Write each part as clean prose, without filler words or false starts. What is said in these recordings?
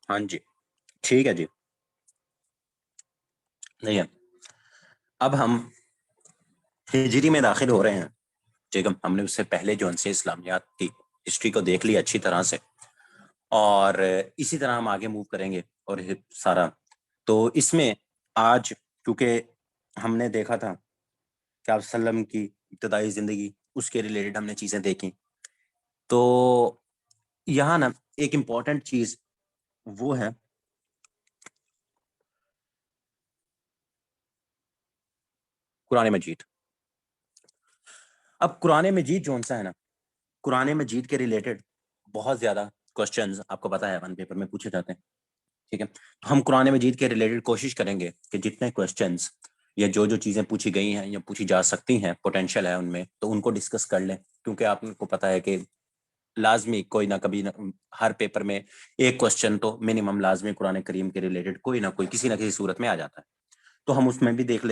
ہاں جی ٹھیک ہے جی. نہیں ہے. اب ہم ہجری میں داخل ہو رہے ہیں. ٹھیک ہے, ہم نے اس سے پہلے جو ان سے اسلامیات کی ہسٹری کو دیکھ لی اچھی طرح سے, اور اسی طرح ہم آگے موو کریں گے. اور سارا تو اس میں آج کیونکہ ہم نے دیکھا تھا کہ آپ وسلم کی ابتدائی زندگی, اس کے ریلیٹڈ ہم نے چیزیں دیکھی. تو یہاں نا ایک امپورٹنٹ چیز وہ ہے قرآن مجید. اب قرآن مجید جو سا ہے نا, قرآن مجید کے ریلیٹڈ بہت زیادہ کوسچنز آپ کو پتا ہے ون پیپر میں پوچھے جاتے ہیں. ٹھیک ہے, تو ہم قرآن مجید کے ریلیٹڈ کوشش کریں گے کہ جتنے کوسچنز یا جو چیزیں پوچھی گئی ہیں یا پوچھی جا سکتی ہیں, پوٹینشیل ہے ان میں, تو ان کو ڈسکس کر لیں. کیونکہ آپ کو پتا ہے کہ لازمی کوئی نہ کبھی ہر پیپر میں ایک کوسچن تو منیمم لازمی قرآن کریم کے ریلیٹڈ کوئی نہ کوئی کسی نہ کسی صورت میں آ جاتا ہے. تو ہم اس میں بھی دیکھ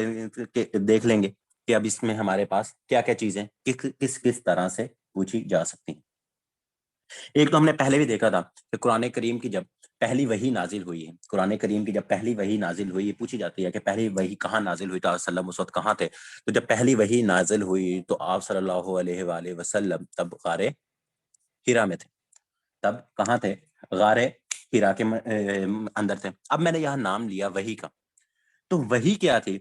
لیں گے کہ اب اس میں ہمارے پاس کیا کیا چیزیں کس طرح سے پوچھی جا سکتی ہیں. ایک تو ہم نے پہلے بھی دیکھا تھا کہ قرآن کریم کی جب پہلی وحی نازل ہوئی ہے, قرآن کریم کی جب پہلی وحی نازل ہوئی, پوچھی جاتی ہے کہ پہلی وحی کہاں نازل ہوئی, تو آپ صلی اللہ علیہ وسلم اس وقت کہاں تھے. تو جب پہلی وحی نازل ہوئی تو آپ صلی اللہ علیہ وآلہ وسلم تب غار ہرا میں تھے. تب کہاں تھے؟ غار ہرا کے اندر تھے. اب میں نے یہاں نام لیا وحی کا, تو وحی کیا تھی؟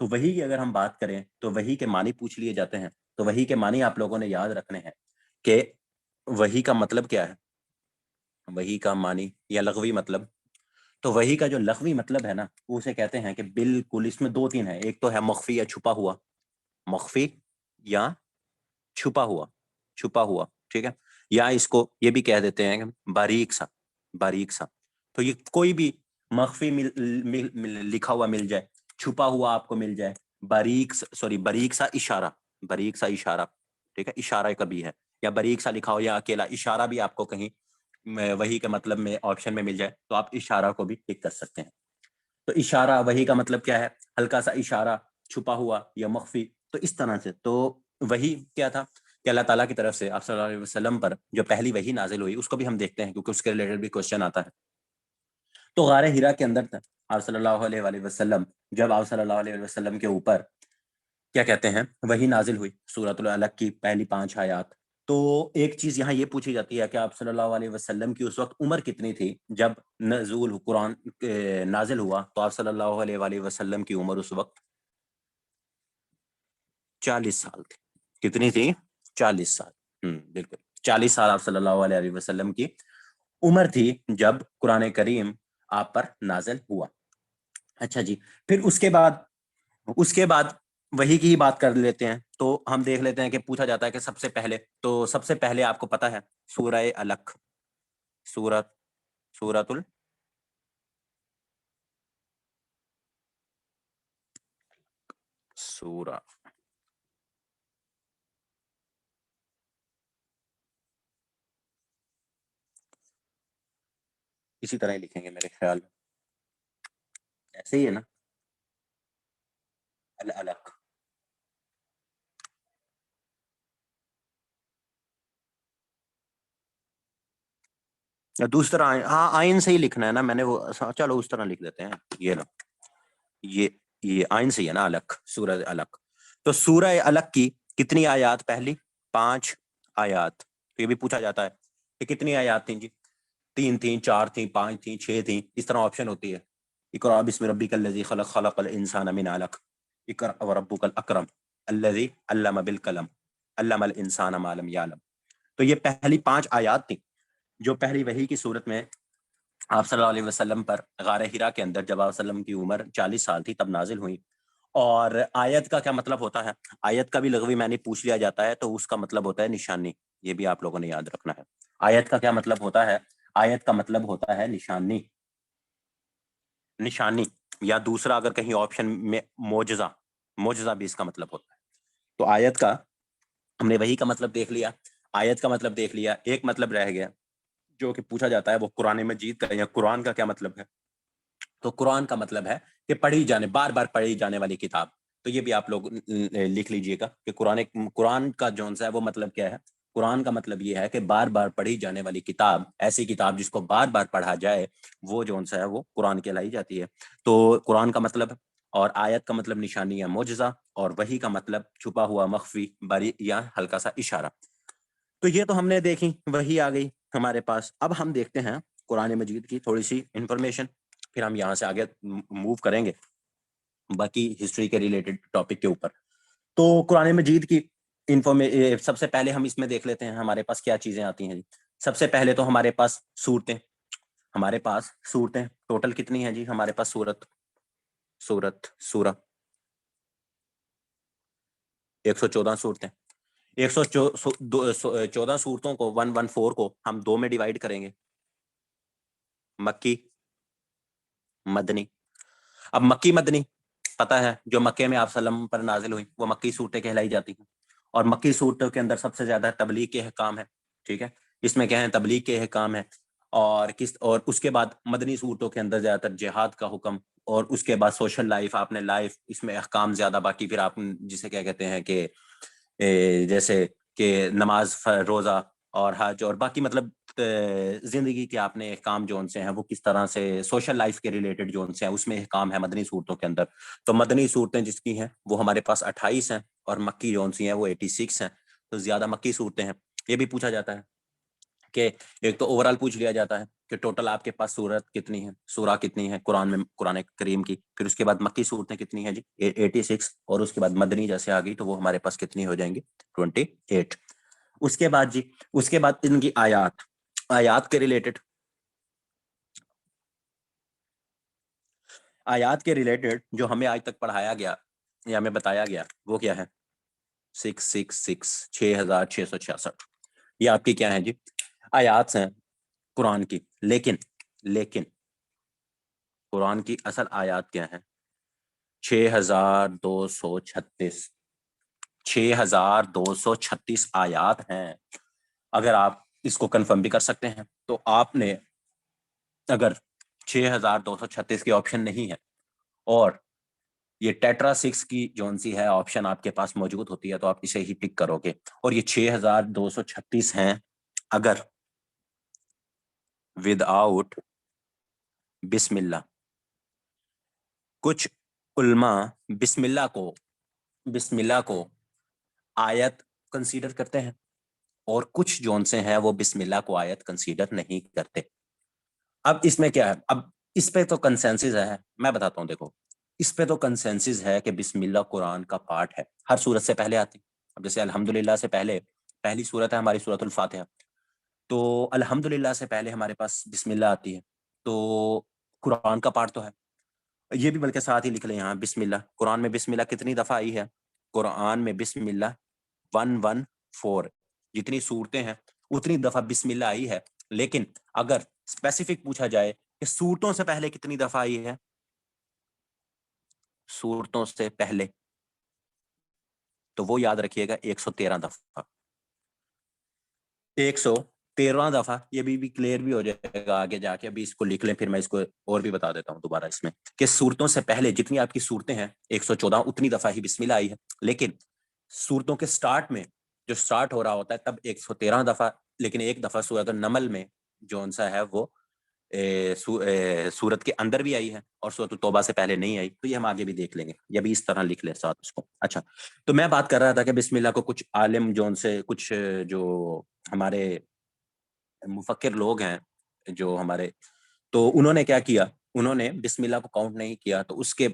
تو وحی کی اگر ہم بات کریں تو وحی کے معنی پوچھ لیے جاتے ہیں. تو وحی کے معنی آپ لوگوں نے یاد رکھنے ہیں کہ وحی کا مطلب کیا ہے, وحی کا معنی یا لغوی مطلب. تو وحی کا جو لغوی مطلب ہے نا, اسے کہتے ہیں کہ بالکل اس میں دو تین ہے. ایک تو ہے مخفی یا چھپا ہوا, مخفی یا چھپا ہوا, چھپا ہوا. ٹھیک ہے, یا اس کو یہ بھی کہہ دیتے ہیں باریک سا, باریک سا. تو یہ کوئی بھی مخفی لکھا ہوا مل جائے, چھپا ہوا آپ کو مل جائے, باریک سا اشارہ, باریک سا اشارہ. ٹھیک ہے, اشارہ کبھی ہے, یا باریک سا لکھا ہو یا اکیلا اشارہ بھی آپ کو کہیں وحی کے مطلب میں آپشن میں مل جائے تو آپ اشارہ کو بھی ٹک کر سکتے ہیں. تو اشارہ وحی کا مطلب کیا ہے؟ ہلکا سا اشارہ, چھپا ہوا یا مخفی. تو اس طرح سے تو وحی کیا تھا کہ اللہ تعالیٰ کی طرف سے آپ صلی اللہ علیہ وسلم پر جو پہلی وحی نازل ہوئی, اس کو بھی ہم دیکھتے ہیں کیونکہ اس کے ریلیٹڈ بھی کوشچن آتا ہے. تو غار ہرا کے اندر تھا آپ صلی اللہ علیہ وآلہ وسلم. جب آپ صلی اللہ علیہ وسلم کے اوپر کیا کہتے ہیں وحی نازل ہوئی, سورۃ العلق کی پہلی 5 آیات. تو ایک چیز یہاں یہ پوچھی جاتی ہے کہ آپ صلی اللہ علیہ وسلم کی اس وقت عمر کتنی تھی جب نزول قرآن نازل ہوا. تو آپ صلی اللہ علیہ وآلہ وسلم کی عمر اس وقت 40 سال تھی. کتنی تھی؟ 40 سال. بالکل 40 سال آپ صلی اللہ علیہ وسلم کی عمر تھی جب قرآن کریم آپ پر نازل ہوا. اچھا جی, پھر اس کے بعد وحی کی ہی بات کر لیتے ہیں. تو ہم دیکھ لیتے ہیں کہ پوچھا جاتا ہے کہ سب سے پہلے آپ کو پتا ہے سورہ علق, سورۃ سورہ اسی طرح ہی لکھیں گے میرے خیال میں, ایسے ہی ہے نا, العلق. یا دوسرا ہاں آئین سے ہی لکھنا ہے نا, میں نے وہ چلو اس طرح لکھ دیتے ہیں. یہ نا یہ آئین سے ہی ہے نا علق, سورہ علق. تو سورہ علق کی کتنی آیات؟ پہلی 5 آیات. تو یہ بھی پوچھا جاتا ہے کہ کتنی آیات تھیں جی؟ 3 تھیں, 4 تھیں, 5 تھیں, 6 تھیں, اس طرح آپشن ہوتی ہے. اقرأ بسم ربک الذی خلق, خلق الانسان من علق, اقرأ وربک الاکرم الذی علم بالقلم علم الانسان ما لم یعلم. تو یہ پہلی 5 آیات تھیں جو پہلی وحی کی صورت میں آپ صلی اللہ علیہ وسلم پر غار ہرا کے اندر جب آپ وسلم کی عمر 40 سال تھی تب نازل ہوئی. اور آیت کا کیا مطلب ہوتا ہے؟ آیت کا بھی لغوی معنی پوچھ لیا جاتا ہے تو اس کا مطلب ہوتا ہے نشانی. یہ بھی آپ لوگوں نے یاد رکھنا ہے. آیت کا کیا مطلب ہوتا ہے؟ آیت کا مطلب ہوتا ہے نشانی, نشانی. یا دوسرا اگر کہیں آپشن میں معجزہ, معجزہ بھی اس کا مطلب ہوتا ہے. تو آیت کا ہم نے وحی کا مطلب دیکھ لیا, آیت کا مطلب دیکھ لیا. ایک مطلب رہ گیا جو کہ پوچھا جاتا ہے, وہ قرآن مجید کا یا قرآن کا کیا مطلب ہے. تو قرآن کا مطلب ہے کہ پڑھی جانے, بار بار پڑھی جانے والی کتاب. تو یہ بھی آپ لوگ لکھ لیجئے گا کہ قرآن کا جو ہے وہ مطلب کیا ہے, قرآن کا مطلب یہ ہے کہ بار بار پڑھی جانے والی کتاب، ایسی کتاب جس کو بار بار پڑھا جائے، وہ جو سا ہے وہ قرآن کہلائی جاتی ہے. تو قرآن کا مطلب، اور آیت کا مطلب نشانی یا معجزہ، اور وحی کا مطلب چھپا ہوا، مخفی، بری یا ہلکا سا اشارہ. تو یہ تو ہم نے دیکھی، وحی آ گئی ہمارے پاس. اب ہم دیکھتے ہیں قرآن مجید کی تھوڑی سی انفارمیشن، پھر ہم یہاں سے آگے موو کریں گے باقی ہسٹری کے ریلیٹڈ ٹاپک کے اوپر. تو قرآن مجید کی سب سے پہلے ہم اس میں دیکھ لیتے ہیں ہمارے پاس کیا چیزیں آتی ہیں جی. سب سے پہلے تو ہمارے پاس سورتیں. ہمارے پاس سورتیں ٹوٹل کتنی ہیں جی؟ ہمارے پاس سورہ 114 صورتیں. 114 صورتوں کو 114 کو ہم 2 میں ڈیوائیڈ کریں گے، مکی، مدنی. اب مکی مدنی پتہ ہے، جو مکے میں آپ صلی اللہ علیہ وسلم پر نازل ہوئی وہ مکی صورتیں کہلائی جاتی ہیں. اور مکی صورتوں کے اندر سب سے زیادہ تبلیغ کے احکام ہے. ٹھیک ہے، اس میں کیا ہے؟ تبلیغ کے احکام ہے. اور اس کے بعد مدنی صورتوں کے اندر زیادہ تر جہاد کا حکم، اور اس کے بعد سوشل لائف، آپ نے لائف، اس میں احکام زیادہ. باقی پھر آپ جسے کیا کہتے ہیں کہ جیسے کہ نماز، روزہ اور حج، اور باقی مطلب زندگی کے آپ نے احکام جو ان سے ہیں وہ کس طرح سے سوشل لائف کے ریلیٹڈ جو ان سے ہیں، اس میں احکام ہے مدنی صورتوں کے اندر. تو مدنی صورتیں جس کی ہیں وہ ہمارے پاس 28 ہیں، اور مکی جو ان سی ہیں وہ 86 ہیں. تو زیادہ مکی صورتیں ہیں. یہ بھی پوچھا جاتا ہے کہ ایک تو اوورال پوچھ لیا جاتا ہے کہ ٹوٹل آپ کے پاس سورت کتنی ہے، سورہ کتنی ہے قرآن میں، قرآن کریم کی. پھر اس کے بعد مکی صورتیں کتنی ہیں جی؟ 86. اور اس کے بعد مدنی جیسے آ گئی تو وہ ہمارے پاس کتنی ہو جائیں گی؟ 28. اس کے بعد جی، اس کے بعد ان کی آیات کے ریلیٹڈ، آیات کے ریلیٹڈ جو ہمیں آج تک پڑھایا گیا یا ہمیں بتایا گیا وہ کیا ہے؟ 6666. یہ آپ کی کیا ہے جی؟ آیات ہیں قرآن کی. لیکن قرآن کی اصل آیات کیا ہیں؟ 6236. 6236 آیات ہیں. اگر آپ اس کو کنفرم بھی کر سکتے ہیں تو آپ نے اگر 6236 کی آپشن نہیں ہے اور یہ ٹیٹرا 6 کی جون سی ہے آپشن آپ کے پاس موجود ہوتی ہے تو آپ اسے ہی ٹک کرو گے. اور یہ 6236 ہیں اگر ود آؤٹ بسم اللہ. کچھ علماء بسم اللہ کو آیت کنسیڈر کرتے ہیں، اور کچھ جون سے ہیں وہ بسم اللہ کو آیت کنسیڈر نہیں کرتے. اب اس میں کیا ہے؟ اب اس پہ تو کنسنسس ہے، میں بتاتا ہوں. دیکھو، اس پہ تو کنسنسس ہے کہ بسم اللہ قرآن کا پارٹ ہے، ہر سورت سے پہلے آتی. اب جیسے الحمدللہ سے پہلے پہلی سورت ہے ہماری سورت الفاتحہ، تو الحمدللہ سے پہلے ہمارے پاس بسم اللہ آتی ہے، تو قرآن کا پارٹ تو ہے. یہ بھی بلکہ ساتھ ہی لکھ لیں یہاں، بسم اللہ. قرآن میں بسم اللہ کتنی دفعہ آئی ہے؟ قرآن میں بسم اللہ 114. جتنی صورتیں ہیں اتنی دفعہ بسم اللہ آئی ہے. لیکن اگر اسپیسیفک پوچھا جائے کہ صورتوں سے پہلے کتنی دفعہ آئی ہے، صورتوں سے پہلے، تو وہ یاد رکھیے گا 113 دفعہ. 113 دفعہ. یہ بھی کلیئر بھی ہو جائے گا آگے جا کے. ابھی اس کو لکھ لیں، پھر میں اس کو اور بھی بتا دیتا ہوں دوبارہ اس میں کہ صورتوں سے پہلے جتنی آپ کی صورتیں ہیں 114 اتنی دفعہ ہی بسم اللہ آئی ہے. لیکن صورتوں کے سٹارٹ میں جو سٹارٹ ہو رہا ہوتا ہے تب 113 دفعہ. لیکن ایک دفعہ سورۃ النمل میں جو سا ہے وہ سورت کے اندر بھی آئی ہے اور سورۃ التوبہ سے پہلے نہیں آئی. تو یہ ہم آگے بھی دیکھ لیں گے، یہ بھی اس طرح لکھ لیں ساتھ اس کو. اچھا، تو میں بات کر رہا تھا کہ بسم اللہ کو کچھ عالم جون سے، کچھ جو ہمارے مفکر لوگ ہیں جو ہمارے، تو انہوں نے کیا کیا؟ انہوں نے بسم اللہ کو کاؤنٹ نہیں کیا. تو اس کے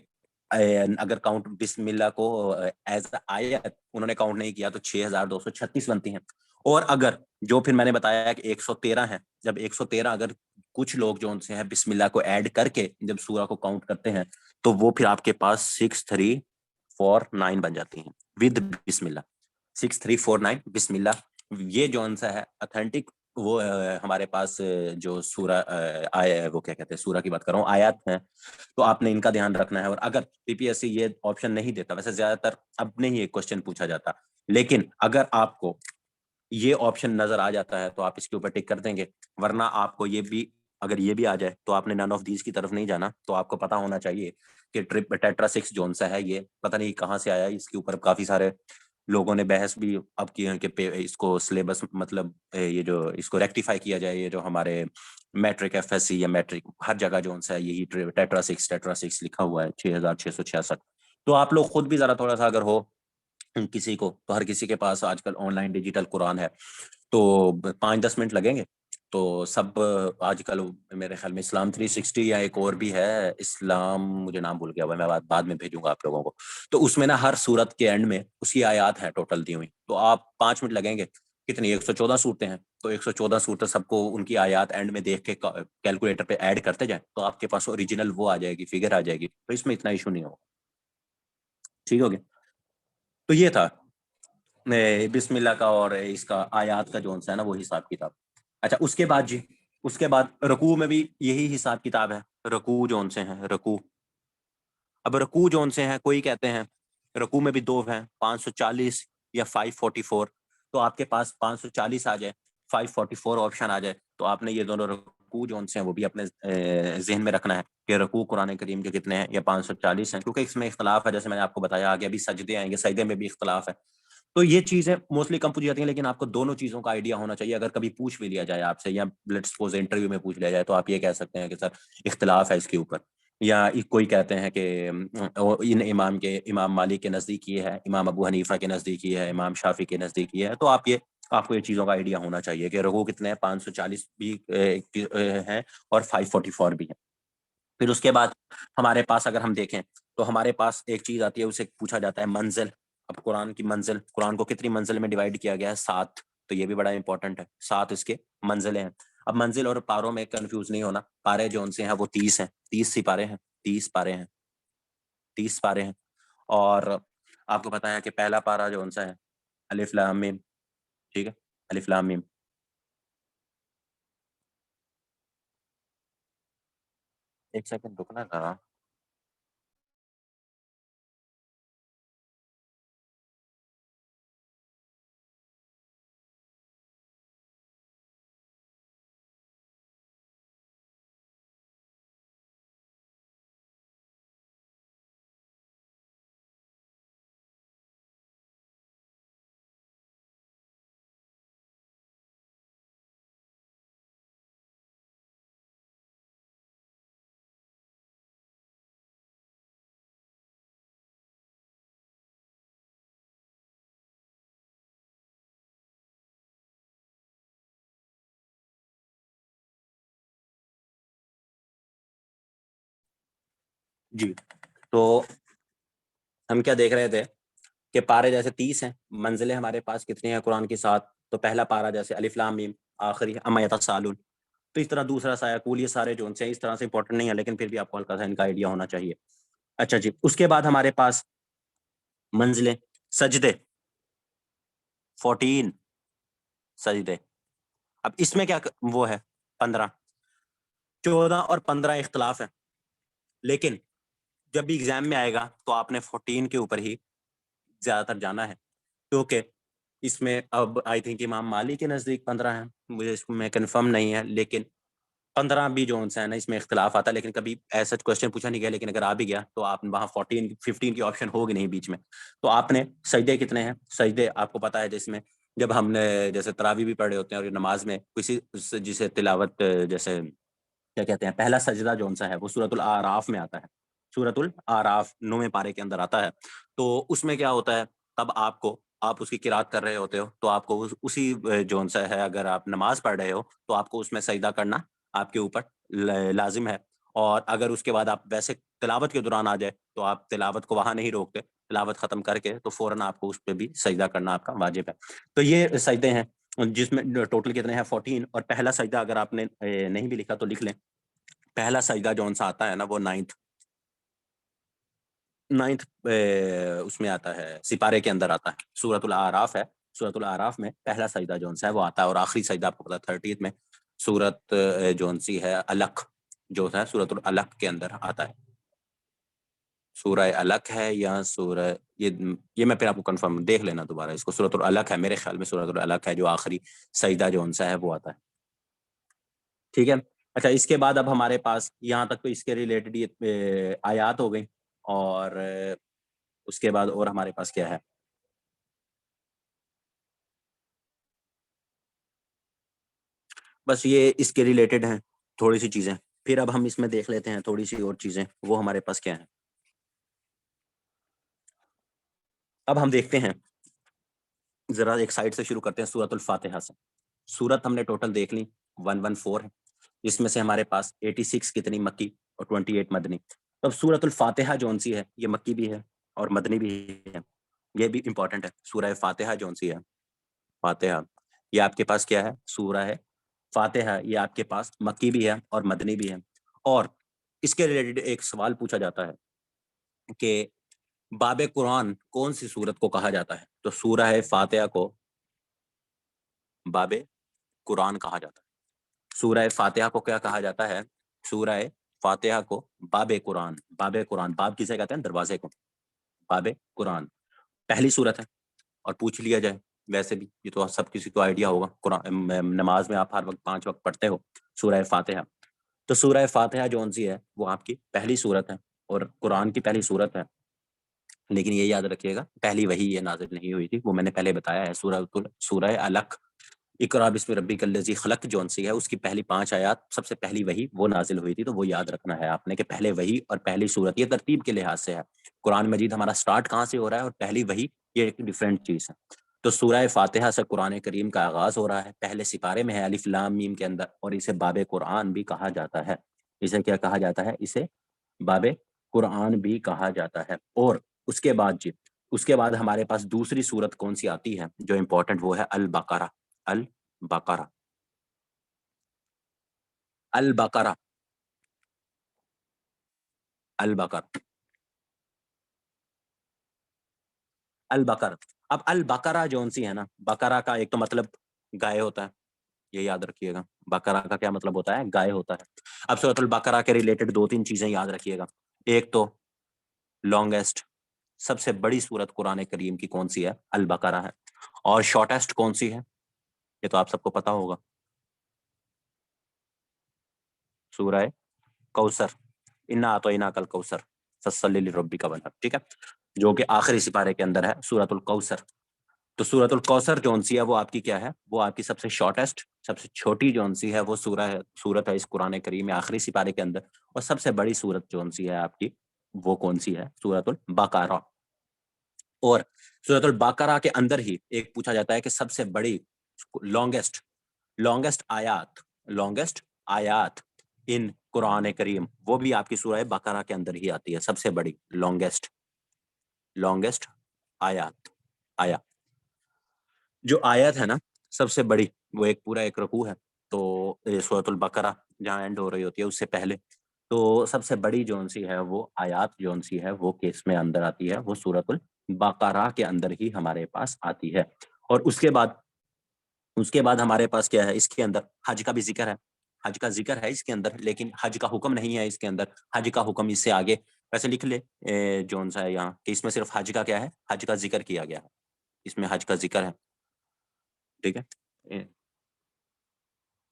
اگر کاؤنٹ بسم اللہ کو ایز آیت انہوں نے کاؤنٹ نہیں کیا تو 6236 بنتی ہیں. اور اگر جو پھر میں نے بتایا کہ 113 ہے، جب 113 اگر کچھ لوگ جو ان سے ہیں بسم اللہ کو ایڈ کر کے جب سورہ کو کاؤنٹ کرتے ہیں تو وہ پھر آپ کے پاس 6349 بن جاتی ہیں ود بسم اللہ. 6349 بسم اللہ. یہ جو سا ہے اتھینٹک وہ ہمارے پاس جو سورہ وہ کیا کہتے ہیں، سورہ کی بات کر رہا ہوں، آیات ہیں. تو آپ نے ان کا دھیان رکھنا ہے. اور اگر پی پی ایس سی یہ آپشن نہیں دیتا، ویسے زیادہ تر اب نہیں یہ کوشچن پوچھا جاتا، لیکن اگر آپ کو یہ آپشن نظر آ جاتا ہے تو آپ اس کے اوپر ٹک کر دیں گے. ورنہ آپ کو یہ بھی، اگر یہ بھی آ جائے تو آپ نے نن آف دیز کی طرف نہیں جانا. تو آپ کو پتا ہونا چاہیے کہ ٹیٹرا 6 جون سا ہے یہ پتہ نہیں کہاں سے آیا. اس کے اوپر کافی سارے لوگوں نے بحث بھی اب کی ہے کہ اس کو سلیبس مطلب یہ جو اس کو ریکٹیفائی کیا جائے، یہ جو ہمارے میٹرک ایف ایس سی یا میٹرک ہر جگہ جو سا یہی ٹیٹرا 6 لکھا ہوا ہے 6666. تو آپ لوگ خود بھی ذرا تھوڑا سا اگر ہو کسی کو، تو ہر کسی کے پاس آج کل آن لائن ڈیجیٹل قرآن ہے، تو 5-10 منٹ لگیں گے تو سب آج کل میرے خیال میں اسلام 360 یا ایک اور بھی ہے اسلام، مجھے نام بھول گیا ہوا، میں بعد میں بھیجوں گا آپ لوگوں کو. تو اس میں نا ہر سورت کے اینڈ میں اس کی آیات ہے ٹوٹل دی ہوئی، تو آپ 5 منٹ لگیں گے. کتنی 114 صورتیں ہیں، تو 114 صورتیں سب کو ان کی آیات اینڈ میں دیکھ کے کیلکولیٹر پہ ایڈ کرتے جائیں تو آپ کے پاس اوریجنل وہ آ جائے گی، فگر آ جائے گی. تو اس میں اتنا ایشو نہیں ہوگا. ٹھیک ہو گیا. تو یہ تھا بسم اللہ کا اور اس کا آیات کا جو ہے نا وہ حساب کتاب. اچھا اس کے بعد جی، اس کے بعد رکوع میں بھی یہی حساب کتاب ہے. رکوع جو سے ہیں رکوع، اب رکوع جو سے ہیں کوئی کہتے ہیں رکوع میں بھی دو ہیں، 540 یا 544. تو آپ کے پاس 540 آ جائے، 544 آپشن آ جائے، تو آپ نے یہ دونوں رکوع جو سے ہیں وہ بھی اپنے ذہن میں رکھنا ہے کہ رکوع قرآن کریم کے کتنے ہیں یا 540 ہیں، کیونکہ اس میں اختلاف ہے. جیسے میں نے آپ کو بتایا آگے ابھی سجدے آئیں گے، سجدے میں بھی اختلاف ہے. تو یہ چیزیں موسٹلی کم پوچھی جاتی ہیں، لیکن آپ کو دونوں چیزوں کا آئیڈیا ہونا چاہیے. اگر کبھی پوچھ بھی لیا جائے آپ سے، یا لیٹس سپوز انٹرویو میں پوچھ لیا جائے، تو آپ یہ کہہ سکتے ہیں کہ سر اختلاف ہے اس کے اوپر. یا کوئی کہتے ہیں کہ ان امام مالک کے نزدیک یہ ہے، امام ابو حنیفہ کے نزدیک یہ ہے، امام شافعی کے نزدیک یہ ہے. تو آپ کو یہ چیزوں کا آئیڈیا ہونا چاہیے کہ رکوع کتنے ہیں، 540 بھی ہیں اور 544 بھی ہیں. پھر اس کے بعد ہمارے پاس اگر ہم دیکھیں تو ہمارے پاس ایک چیز آتی ہے، اسے پوچھا جاتا ہے منزل. اب قرآن کی منزل، قرآن کو کتنی منزل میں ڈیوائیڈ کیا گیا ہے؟ 7. تو یہ بھی بڑا امپورٹنٹ ہے، 7 اس کے منزلیں ہیں. اب منزل اور پاروں میں کنفیوز نہیں ہونا. پارے جو ان سے ہیں وہ 30 ہیں، 30 سپارے ہیں، 30 پارے ہیں، 30 پارے ہیں. اور آپ کو پتا ہے کہ پہلا پارا جو ان سا ہے الف لام میم. ٹھیک ہے، الف لام میم. ایک سیکنڈ رکنا ذرا. جی تو ہم کیا دیکھ رہے تھے کہ پارے جیسے 30 ہیں، منزلیں ہمارے پاس کتنی ہیں قرآن کی 7. تو پہلا پارا جیسے الف لام میم، آخری اما یتسالون. تو اس طرح دوسرا سایہ کول، یہ سارے جو ان سے اس طرح سے امپورٹنٹ نہیں ہے، لیکن پھر بھی آپ کو ہلکا سا ان کا آئیڈیا ہونا چاہیے. اچھا جی، اس کے بعد ہمارے پاس منزلیں، سجدے 14 سجدے. اب اس میں کیا وہ ہے 15، 14 اور 15 اختلاف ہے. لیکن جب بھی ایگزام میں آئے گا تو آپ نے 14 کے اوپر ہی زیادہ تر جانا ہے، کیونکہ اس میں اب آئی تھنک امام مالک کے نزدیک 15 ہیں، مجھے اس میں کنفرم نہیں ہے، لیکن 15 بھی جو ہے نا اس میں اختلاف آتا ہے. لیکن کبھی ایسا کوشچن پوچھا نہیں گیا، لیکن اگر آ بھی گیا تو آپ وہاں 15 کی آپشن ہوگی نہیں بیچ میں. تو آپ نے سجدے کتنے ہیں، سجدے آپ کو پتا ہے جس میں جب ہم نے جیسے تراوی بھی پڑھے ہوتے ہیں اور نماز میں کسی جسے تلاوت جیسے کیا کہتے ہیں، پہلا سجدہ جو سا ہے وہ سورۃ الاعراف میں آتا ہے. سورۃ الاعراف 9ویں پارے کے اندر آتا ہے. تو اس میں کیا ہوتا ہے، تب آپ اس کی قرات کر رہے ہوتے ہو تو آپ کو اسی جو سا ہے اگر آپ نماز پڑھ رہے ہو تو آپ کو اس میں سجدہ کرنا آپ کے اوپر لازم ہے. اور اگر اس کے بعد آپ ویسے تلاوت کے دوران آ جائے تو آپ تلاوت کو وہاں نہیں روکتے، تلاوت ختم کر کے تو فوراً آپ کو اس پہ بھی سجدہ کرنا آپ کا واجب ہے. تو یہ سجدے ہیں جس میں ٹوٹل کتنے ہیں 14. اور پہلا سجدہ اگر آپ نے نہیں بھی لکھا تو لکھ لیں. پہلا سجدہ جو سا آتا ہے نا وہ 9th اس میں آتا ہے، سپارے کے اندر آتا ہے، سورۃ الاعراف ہے. سورۃ الاعراف میں پہلا سجدہ جو سا ہے وہ آتا ہے، اور آخری سجدہ آپ کو پتا 30 میں سورۃ جو سی ہے الق جو ہے سورۃ الق کے اندر آتا ہے. سورہ الق ہے یا سورہ یہ میں پھر آپ کو کنفرم دیکھ لینا دوبارہ اس کو. سورۃ الق ہے میرے خیال میں، سورۃ الق ہے جو آخری سجدہ جو سا ہے وہ آتا ہے. ٹھیک ہے. اچھا اس کے بعد اب ہمارے پاس یہاں تک تو اس کے ریلیٹڈ یہ آیات ہو گئی. اور اس کے بعد اور ہمارے پاس کیا ہے، بس یہ اس کے ریلیٹڈ ہیں تھوڑی سی چیزیں. پھر اب ہم اس میں دیکھ لیتے ہیں تھوڑی سی اور چیزیں, وہ ہمارے پاس کیا ہیں. اب ہم دیکھتے ہیں, ذرا ایک سائڈ سے شروع کرتے ہیں سورۃ الفاتحہ سے. سورت ہم نے ٹوٹل دیکھ لی 114 ہے, جس میں سے ہمارے پاس 86 کتنی مکی اور 28 مدنی. تو اب سورۃ الفاتحہ جون سی ہے یہ مکی بھی ہے اور مدنی بھی ہے, یہ بھی امپورٹنٹ ہے. سورہ فاتحہ جون سی ہے, فاتحہ, یہ آپ کے پاس کیا ہے, سورہ ہے فاتحہ, یہ آپ کے پاس مکی بھی ہے اور مدنی بھی ہے. اور اس کے ریلیٹڈ ایک سوال پوچھا جاتا ہے کہ باب قرآن کون سی سورت کو کہا جاتا ہے, تو سورہ فاتحہ کو باب قرآن کہا جاتا ہے. سورہ فاتحہ کو کیا کہا جاتا ہے, سورہ فاتحہ کو باب قرآن. باب قرآن, باب کسے کہتے ہیں, دروازے کو. باب قرآن پہلی سورت ہے. اور پوچھ لیا جائے, ویسے بھی یہ تو سب کسی کو آئیڈیا ہوگا, قرآن نماز میں آپ ہر وقت 5 وقت پڑھتے ہو سورہ فاتحہ. تو سورہ فاتحہ جون سی ہے وہ آپ کی پہلی سورت ہے اور قرآن کی پہلی سورت ہے. لیکن یہ یاد رکھیے گا پہلی وہی یہ نازل نہیں ہوئی تھی, وہ میں نے پہلے بتایا ہے. سورہ الق, اقرا بسم ربک الذی خلق جون سی ہے, اس کی پہلی 5 آیات سب سے پہلی وہی وہ نازل ہوئی تھی. تو وہ یاد رکھنا ہے آپ نے کہ پہلے وہی اور پہلی سورت, یہ ترتیب کے لحاظ سے ہے. قرآن مجید ہمارا سٹارٹ کہاں سے ہو رہا ہے اور پہلی وہی, یہ ایک ڈیفرنٹ چیز ہے. تو سورہ فاتحہ سے قرآن کریم کا آغاز ہو رہا ہے, پہلے سپارے میں ہے الف لام میم کے اندر, اور اسے باب قرآن بھی کہا جاتا ہے. اسے کیا کہا جاتا ہے, اسے باب قرآن بھی کہا جاتا ہے. اور اس کے بعد اس کے بعد ہمارے پاس دوسری سورت کون سی آتی ہے جو امپورٹنٹ, وہ ہے البقرہ. البقرہ, البقرہ, البقرہ, البقرہ. اب البقرہ جون سی ہے نا, بقرہ کا ایک تو مطلب گائے ہوتا ہے, یہ یاد رکھیے گا. بقرہ کا کیا مطلب ہوتا ہے, گائے ہوتا ہے. اب سورۃ البقرہ کے ریلیٹڈ 2-3 چیزیں یاد رکھیے گا. ایک تو لانگیسٹ, سب سے بڑی سورت قرآن کریم کی کون سی ہے, البقرہ ہے. اور شارٹیسٹ کون سی ہے, یہ تو آپ سب کو پتا ہوگا, سورہ کوثر. انا اعطیناک الکوثر فصلی لربک وانحر, ٹھیک ہے, جو کہ آخری سپارے کے اندر ہے سورۃ الکوثر. تو سورۃ الکوثر جون سی ہے وہ آپ کی کیا ہے, وہ آپ کی سب سے شارٹیسٹ, سب سے چھوٹی جون سی ہے وہ سورت ہے اس قرآن کریم میں آخری سپارے کے اندر. اور سب سے بڑی سورت جون سی ہے آپ کی, وہ کون سی ہے, سورۃ البقرہ. اور سورۃ البقرہ کے اندر ہی ایک پوچھا جاتا ہے کہ سب سے بڑی لانگیسٹ آیات, لانگیسٹ آیات ان قرآن کریم, وہ بھی آپ کی سورہ بقرہ کے اندر ہی آتی ہے. سب سے بڑی لانگیسٹ آیات جو آیت ہے نا سب سے بڑی, وہ ایک پورا ایک رکوع ہے. تو سورۃ البقرہ جہاں اینڈ ہو رہی ہوتی ہے اس سے پہلے, تو سب سے بڑی جون سی ہے وہ آیات جون سی ہے وہ کس میں اندر آتی ہے, وہ سورۃ البقرہ کے اندر ہی ہمارے پاس آتی ہے. اور اس کے بعد ہمارے پاس کیا ہے, اس کے اندر حج کا بھی ذکر ہے. حج کا ذکر ہے اس کے اندر, لیکن حج کا حکم نہیں ہے اس کے اندر. حج کا حکم اس سے آگے, ویسے لکھ لے جون سا ہے یہاں کہ اس میں صرف حج کا کیا ہے, حج کا ذکر کیا گیا ہے, اس میں حج کا ذکر ہے, ٹھیک ہے.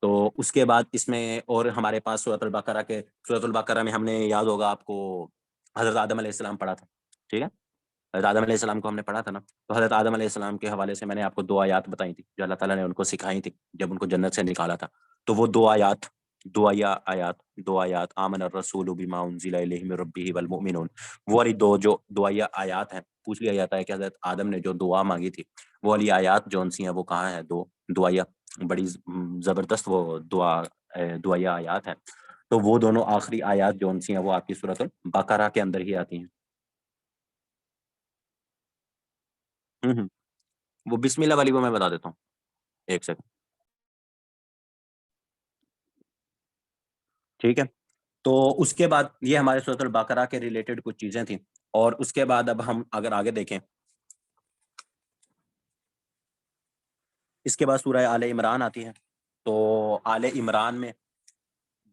تو اس کے بعد اس میں اور ہمارے پاس سورۃ البقرہ میں ہم نے, یاد ہوگا آپ کو, حضرت آدم علیہ السلام پڑھا تھا, ٹھیک ہے, حضرت آدم علیہ السلام کو ہم نے پڑھا تھا نا. تو حضرت آدم علیہ السلام کے حوالے سے میں نے آپ کو 2 آیات بتائی تھی جو اللہ تعالیٰ نے ان کو سکھائی تھی جب ان کو جنت سے نکالا تھا. تو وہ 2 آیات آمن الرسول بما انزل الیہ من ربہ والمؤمنون, وہ والی دو آیات ہیں. پوچھ لیا جاتا ہے کہ حضرت آدم نے جو دعا مانگی تھی وہ والی آیات جون سی ہیں وہ کہاں ہے, 2 دعائیہ, بڑی زبردست وہ دعائیہ آیات ہیں. تو وہ دونوں آخری آیات جون سی ہیں وہ آپ کی سورۃ البقرہ کے اندر ہی آتی ہیں. وہ بسم اللہ والی کو میں بتا دیتا ہوں, ایک سیکنڈ, ٹھیک ہے. تو اس کے بعد یہ ہمارے سورۃ البقرہ کے ریلیٹڈ کچھ چیزیں تھیں. اور اس کے بعد اب ہم اگر آگے دیکھیں, اس کے بعد سورہ آل عمران آتی ہے. تو آل عمران میں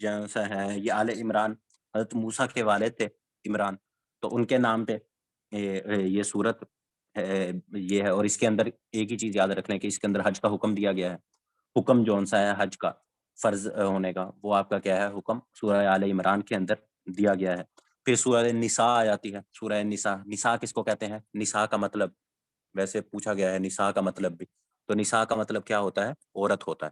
جیسا ہے, یہ آل عمران حضرت موسیٰ کے والد تھے عمران, تو ان کے نام پہ یہ سورت یہ ہے. اور اس کے اندر ایک ہی چیز یاد رکھنے کہ اس کے اندر حج کا حکم دیا گیا ہے. حکم جون سا ہے حج کا فرض ہونے کا, وہ آپ کا کیا ہے, حکم سورہ آل عمران کے اندر دیا گیا ہے. پھر سورہ نساء آ جاتی ہے. سورہ نساء, نساء کس کو کہتے ہیں, نساء کا مطلب ویسے پوچھا گیا ہے, نساء کا مطلب بھی, تو نساء کا مطلب کیا ہوتا ہے, عورت ہوتا ہے.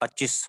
25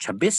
26,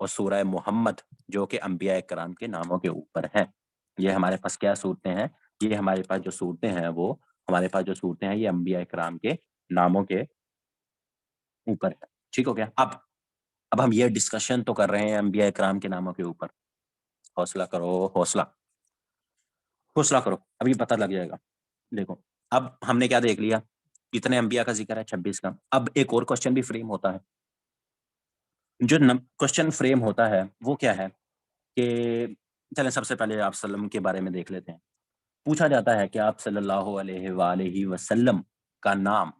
اور سورہ محمد جو کہ انبیاء کرام کے ناموں کے اوپر ہے. یہ ہمارے پاس کیا صورتیں ہیں؟ یہ ہمارے پاس جو صورتیں ہیں وہ ہمارے پاس جو صورتیں ہیں یہ انبیاء کرام کے ناموں کے اوپر ہے. ٹھیک ہو گیا. اب ہم یہ ڈسکشن تو کر رہے ہیں انبیاء کرام کے ناموں کے اوپر. حوصلہ کرو، حوصلہ کرو، ابھی پتہ لگ جائے گا. دیکھو اب ہم نے کیا دیکھ لیا، کتنے انبیاء کا ذکر ہے؟ 26 کا. اب ایک اور کوشچن بھی فریم ہوتا ہے. جو کوشچن فریم ہوتا ہے وہ کیا ہے کہ چلیں سب سے پہلے آپ وسلم کے بارے میں دیکھ لیتے ہیں. پوچھا جاتا ہے کہ آپ صلی اللہ علیہ وآلہ وسلم کا نام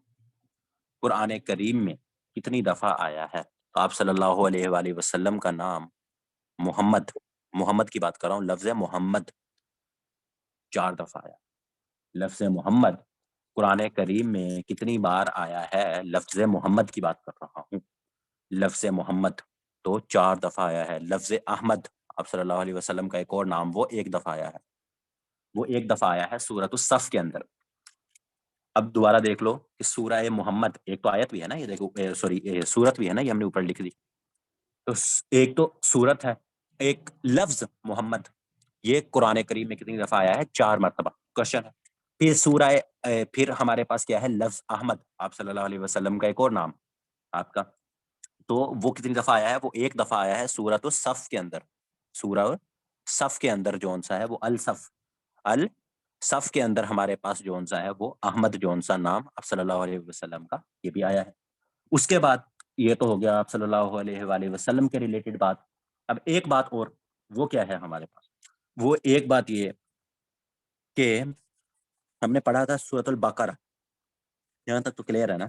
قرآن کریم میں کتنی دفعہ آیا ہے؟ تو آپ صلی اللہ علیہ وآلہ وسلم کا نام محمد کی بات کر رہا ہوں، لفظ محمد 4 دفعہ آیا. لفظ محمد قرآن کریم میں کتنی بار آیا ہے؟ لفظ محمد کی بات کر رہا ہوں. لفظ محمد تو 4 دفعہ آیا ہے. لفظ احمد آپ صلی اللہ علیہ وسلم کا ایک اور نام، وہ 1 دفعہ آیا ہے. وہ 1 دفعہ آیا ہے سورۃ الصف کے اندر. اب دوبارہ دیکھ لو کہ سورہ محمد ایک تو آیت بھی ہے نا، یہ دیکھو سوری سورت بھی ہے نا، یہ ہم نے اوپر لکھ دی. تو ایک تو سورت ہے، ایک لفظ محمد. یہ قرآن کریم میں کتنی دفعہ آیا ہے؟ 4 مرتبہ. کوشچن ہے پھر سورہ پھر ہمارے پاس کیا ہے؟ لفظ احمد آپ صلی اللہ علیہ وسلم کا ایک اور نام آپ کا. تو وہ کتنی دفعہ آیا ہے؟ وہ 1 دفعہ آیا ہے سورۃ الصف کے اندر. سورہ صف کے اندر جون سا ہے وہ الصف کے اندر ہمارے پاس جون سا ہے وہ احمد جون سا نام آپ صلی اللہ علیہ وسلم کا یہ بھی آیا ہے. اس کے بعد یہ تو ہو گیا آپ صلی اللہ علیہ وآلہ وسلم کے ریلیٹڈ بات. اب ایک بات اور، وہ کیا ہے ہمارے پاس؟ وہ ایک بات یہ کہ ہم نے پڑھا تھا سورۃ البقرہ. یہاں تک تو کلیئر ہے نا؟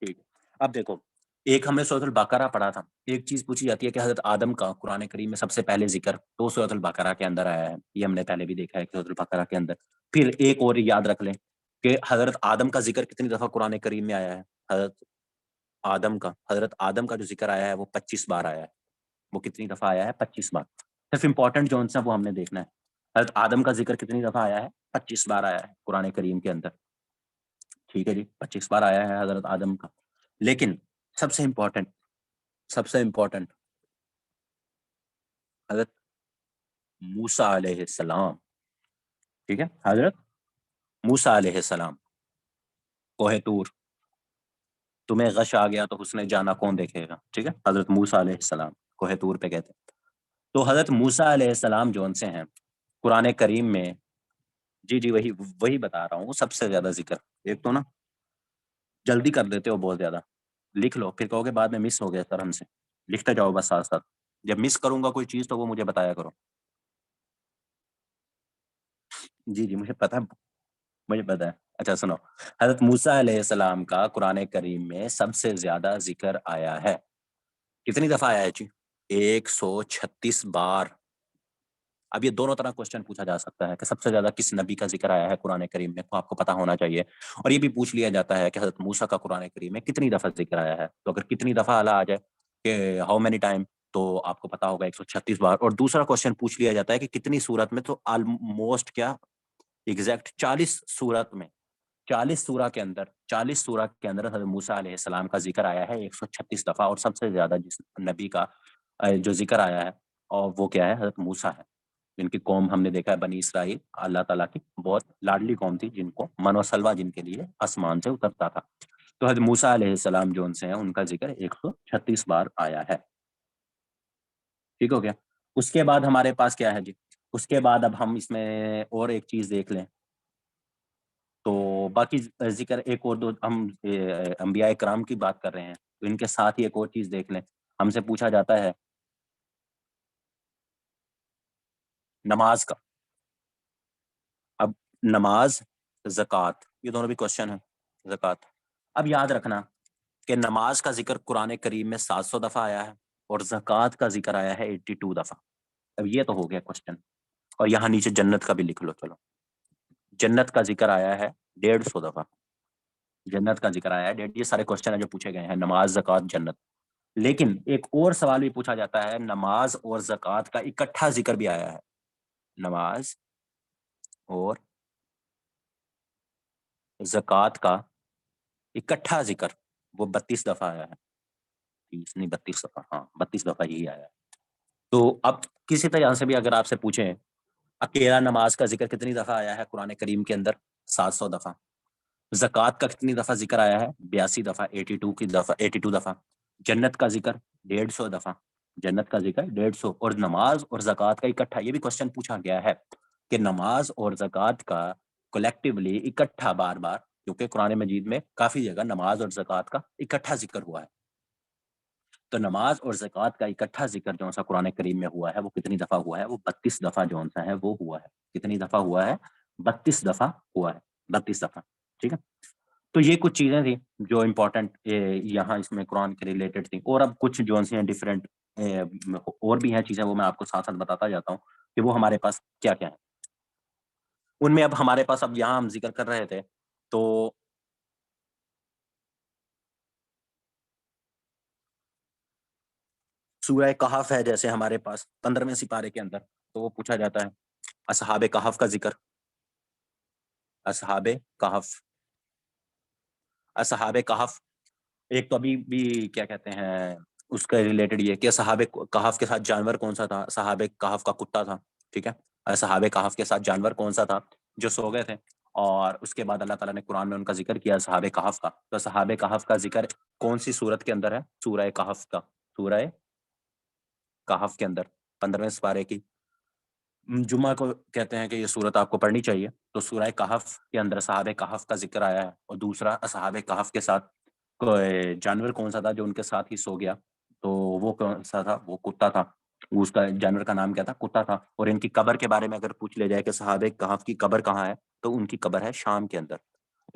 ٹھیک. اب دیکھو ایک ہم نے سورۃ البقرہ پڑھا تھا. ایک چیز پوچھی جاتی ہے کہ حضرت آدم کا قرآن کریم میں سب سے پہلے ذکر تو سورۃ البقرہ کے اندر آیا ہے. یہ ہم نے پہلے بھی دیکھا ہے کہ سورۃ البقرہ کے اندر. پھر ایک اور یاد رکھ لیں کہ حضرت آدم کا ذکر کتنی دفعہ قرآن کریم میں آیا ہے؟ حضرت آدم کا جو ذکر آیا ہے وہ 25 بار آیا ہے. وہ کتنی دفعہ آیا ہے؟ 25 بار. صرف امپورٹنٹ جو ہے وہ ہم نے دیکھنا ہے. حضرت آدم کا ذکر کتنی دفعہ آیا ہے؟ 25 بار آیا ہے قرآن کریم کے اندر. ٹھیک ہے جی، 25 بار آیا ہے حضرت آدم کا. لیکن سب سے امپورٹنٹ حضرت موسیٰ علیہ السلام. ٹھیک ہے، حضرت موسیٰ علیہ السلام کوہ طور. تمہیں غش آ گیا تو حسن جانا کون دیکھے گا. ٹھیک ہے، حضرت موسیٰ علیہ السلام کوہ طور پہ کہتے ہیں. تو حضرت موسیٰ علیہ السلام جو ان سے ہیں قرآن کریم میں، جی وہی بتا رہا ہوں، سب سے زیادہ ذکر. ایک تو نا جلدی کر دیتے ہو بہت زیادہ، لکھ لو پھر کہو گے بعد میں مس ہو گیا سر ہم سے. لکھتے جاؤ بس ساتھ ساتھ. جب مس کروں گا کوئی چیز تو وہ مجھے بتایا کرو. جی مجھے پتا ہے. اچھا سنو، حضرت موسیٰ علیہ السلام کا قرآن کریم میں سب سے زیادہ ذکر آیا ہے. کتنی دفعہ آیا ہے جی؟ 136 بار. اب یہ دونوں طرح کوشچن پوچھا جا سکتا ہے کہ سب سے زیادہ کس نبی کا ذکر آیا ہے قرآن کریم میں، تو آپ کو پتا ہونا چاہیے. اور یہ بھی پوچھ لیا جاتا ہے کہ حضرت موسیٰ کا قرآن کریم میں کتنی دفعہ ذکر آیا ہے. تو اگر کتنی دفعہ اعلیٰ آ جائے کہ ہاؤ مینی ٹائم، تو آپ کو پتا ہوگا 136 بار. اور دوسرا کوشچن پوچھ لیا جاتا ہے کہ کتنی سورت میں، تو آلموسٹ کیا ایگزیکٹ 40 سورت میں، 40 سورہ کے اندر حضرت موسیٰ علیہ السلام کا ذکر آیا ہے 136 دفعہ. اور سب سے زیادہ جس نبی کا جو ذکر آیا ہے اور وہ کیا ہے؟ حضرت موسیٰ ہے. جن کی قوم ہم نے دیکھا ہے بنی اسرائیل اللہ تعالیٰ کی بہت لاڈلی قوم تھی، جن کو من و سلوہ جن کے لیے آسمان سے اترتا تھا. تو حضرت موسیٰ علیہ السلام جو ان سے ہیں ان کا ذکر 136 بار آیا ہے. ٹھیک ہو گیا. اس کے بعد ہمارے پاس کیا ہے جی؟ اس کے بعد اب ہم اس میں اور ایک چیز دیکھ لیں تو باقی ذکر ایک اور دو ہم انبیاء کرام کی بات کر رہے ہیں تو ان کے ساتھ ہی ایک اور چیز دیکھ لیں. ہم سے پوچھا جاتا ہے نماز کا. اب نماز، زکوٰۃ، یہ دونوں بھی کوشچن ہیں. زکوٰۃ، اب یاد رکھنا کہ نماز کا ذکر قرآن کریم میں 700 دفعہ آیا ہے اور زکوٰۃ کا ذکر آیا ہے 82 دفعہ. اب یہ تو ہو گیا کوشچن. اور یہاں نیچے جنت کا بھی لکھ لو. چلو جنت کا ذکر آیا ہے 150 دفعہ. جنت کا ذکر آیا ہے یہ سارے کوشچن ہیں جو پوچھے گئے ہیں، نماز، زکوٰۃ، جنت. لیکن ایک اور سوال بھی پوچھا جاتا ہے، نماز اور زکوٰۃ کا اکٹھا ذکر بھی آیا ہے، نماز اور زکوٰۃ کا اکٹھا ذکر وہ 32 دفعہ آیا ہے، 30 نہیں 32 دفعہ، ہاں 32 دفعہ یہی آیا ہے۔ تو اب کسی طرح سے بھی اگر آپ سے پوچھیں اکیلا نماز کا ذکر کتنی دفعہ آیا ہے قرآن کریم کے اندر، 700 دفعہ، زکوٰۃ کا کتنی دفعہ ذکر آیا ہے، 82 دفعہ، 82 دفعہ، جنت کا ذکر 150 دفعہ، جنت کا ذکر 150، اور نماز اور زکوٰۃ کا اکٹھا، یہ بھی کوشچن پوچھا گیا ہے کہ نماز اور زکوٰۃ کا کولیکٹیولی اکٹھا بار بار، کیونکہ قرآن مجید میں کافی جگہ نماز اور زکوٰۃ کا اکٹھا ذکر ہوا ہے، تو نماز اور زکوٰۃ کا اکٹھا ذکر جو سا قرآن کریم میں ہوا ہے وہ کتنی دفعہ ہوا ہے، وہ 32 دفعہ جو سا ہے وہ ہوا ہے، کتنی دفعہ ہوا ہے، 32 دفعہ ہوا ہے، 32 دفعہ، ٹھیک ہے۔ تو یہ کچھ چیزیں تھیں جو امپورٹنٹ یہاں اس میں قرآن کے ریلیٹڈ تھیں، اور اب کچھ جو ہیں ڈفرینٹ اور بھی ہیں چیزیں، وہ میں آپ کو ساتھ ساتھ بتاتا جاتا ہوں کہ وہ ہمارے پاس کیا کیا ہیں ان میں۔ اب ہمارے پاس اب یہاں ہم ذکر کر رہے تھے تو سورہ کہف ہے جیسے ہمارے پاس 15ویں سپارے کے اندر، تو وہ پوچھا جاتا ہے اصحاب کہف کا ذکر، اصحاب کہف، اصحاب کہف، ایک تو ابھی بھی کیا کہتے ہیں اس کا ریلیٹڈ یہ کہ صحاب کہف کے ساتھ جانور کون سا تھا، صحاب کہف کا کتا تھا، ٹھیک ہے، صحاب کہف کے ساتھ جانور کون سا تھا جو سو گئے تھے، اور اس کے بعد اللہ تعالیٰ نے قرآن میں ان کا ذکر کیا صحاب کہف کا، تو صحاب کہف کا ذکر کون سی صورت کے اندر ہے، سورہ کہف کا، سورہ کہف کے اندر 15ویں سپارے کی، جمعہ کو کہتے ہیں کہ یہ صورت آپ کو پڑھنی چاہیے، تو سورہ کہف کے اندر صحاب کہف کا ذکر آیا ہے، اور دوسرا اصحاب کہف کے ساتھ جانور کون سا تھا جو ان کے ساتھ ہی سو گیا، تو وہ کون سا تھا، وہ کتا تھا، اس کا جانور کا نام کیا تھا، کتا تھا، اور ان کی قبر کے بارے میں اگر پوچھ لیا جائے کہ صحاب کہف کی قبر کہاں ہے، تو ان کی قبر ہے شام کے اندر،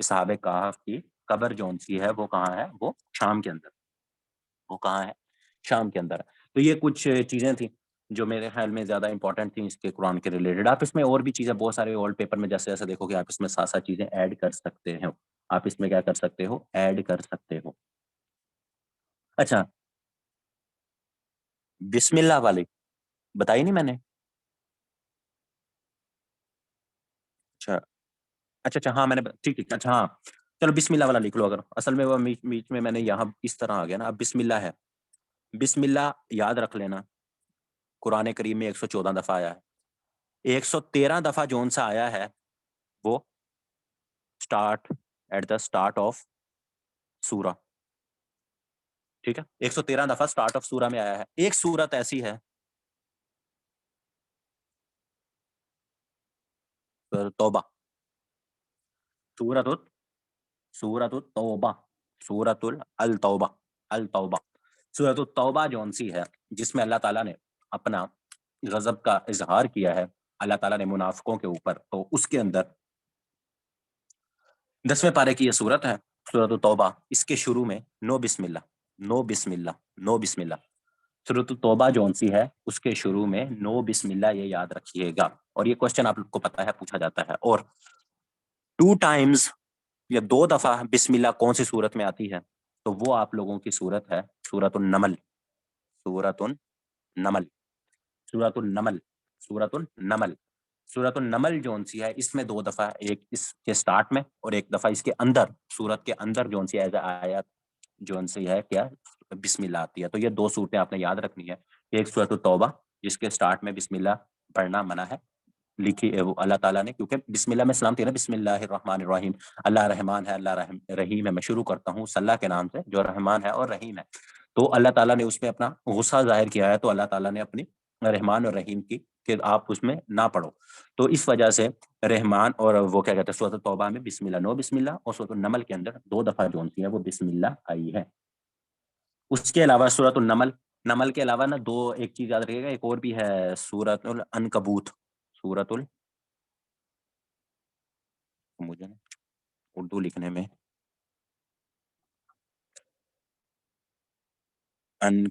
صحاب کہف کی قبر جون سی ہے وہ کہاں ہے، وہ شام کے اندر، وہ کہاں ہے، شام کے اندر۔ تو یہ کچھ چیزیں تھیں جو میرے خیال میں زیادہ امپورٹنٹ تھیں اس کے قرآن کے ریلیٹڈ۔ آپ اس میں اور بھی چیزیں بہت سارے اولڈ پیپر میں جیسے جیسے دیکھو گے آپ اس میں ساتھ ساتھ چیزیں ایڈ کر سکتے ہیں، آپ اس میں کیا کر سکتے ہو، ایڈ کر سکتے ہو۔ اچھا، بسم اللہ والی بتائی نہیں میں نے، اچھا اچھا اچھا، ہاں میں نے ٹھیک ٹھیک، اچھا ہاں، چلو بسم اللہ والا لکھ لو، اگر اصل میں وہ بیچ میں نے یہاں اس طرح آ گیا نا، اب بسم اللہ ہے، بسم اللہ یاد رکھ لینا، قرآن کریم میں 114 دفعہ آیا ہے، 113 دفعہ جون سا آیا ہے وہ start, at the start of سورہ، ٹھیک ہے، 113 دفعہ اسٹارٹ آف سورہ میں آیا ہے۔ ایک سورت ایسی ہے توبہ، سورت سورت التوبہ، سورت التوبہ، التوبہ، سورت التوبہ جون سی ہے جس میں اللہ تعالیٰ نے اپنا غضب کا اظہار کیا ہے اللہ تعالیٰ نے منافقوں کے اوپر، تو اس کے اندر 10ویں پارے کی یہ صورت ہے سورت التوبہ، اس کے شروع میں نو بسم اللہ، نو بسم اللہ، نو بسم اللہ، سورت التوبہ جون سی ہے اس کے شروع میں نو بسم اللہ، یہ یاد رکھیے گا، اور یہ کوشچن آپ لوگ کو پتا ہے پوچھا جاتا ہے۔ اور 2 ٹائمز یا 2 دفعہ بسم اللہ کون سی صورت میں آتی ہے، تو وہ آپ لوگوں کی صورت ہے سورت النمل، سورت النمل، سورت النمل، سورت النمل، سورت النمل جون سی ہے اس میں 2 دفعہ، ایک اس کے سٹارٹ میں اور ایک دفعہ اس کے اندر، سورت کے اندر جون سی آیات جون سی ہے کیا، بسم اللہ آتی ہے، تو یہ 2 صورتیں آپ نے یاد رکھنی ہے، ایک سورت التوبہ جس کے سٹارٹ میں بسم اللہ پڑھنا منع ہے، لکھی ہے وہ اللہ تعالیٰ نے، کیونکہ بسم اللہ میں سلامتی ہے نا، بسم اللہ الرحمن الرحیم، اللہ رحمان ہے، اللہ رحیم ہے، میں شروع کرتا ہوں صلی اللہ کے نام سے جو رحمان ہے اور رحیم ہے، تو اللہ تعالیٰ نے اس میں اپنا غصہ ظاہر کیا ہے، تو اللہ تعالیٰ نے اپنی رحمان اور رحیم کی کہ آپ اس میں نہ پڑھو، تو اس وجہ سے رحمان اور وہ کیا کہتے ہیں سورۃ التوبہ میں بسم اللہ نو بسم اللہ، اور سورۃ النمل کے اندر 2 دفعہ جون سی ہے وہ بسم اللہ آئی ہے۔ اس کے علاوہ سورۃ النمل، نمل کے علاوہ نا ایک چیز یاد رکھیے گا، ایک اور بھی ہے سورۃ العنکبوت، سورۃ مجھے نا اردو لکھنے میں ان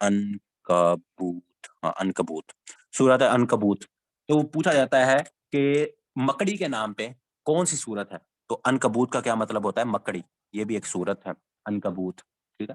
عنکبوت، ہاں عنکبوت، سورۃ عنکبوت، تو پوچھا جاتا ہے کہ مکڑی کے نام پہ کون سی سورت ہے، تو عنکبوت کا کیا مطلب ہوتا ہے، مکڑی، یہ بھی ایک سورت ہے عنکبوت، ٹھیک ہے،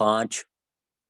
5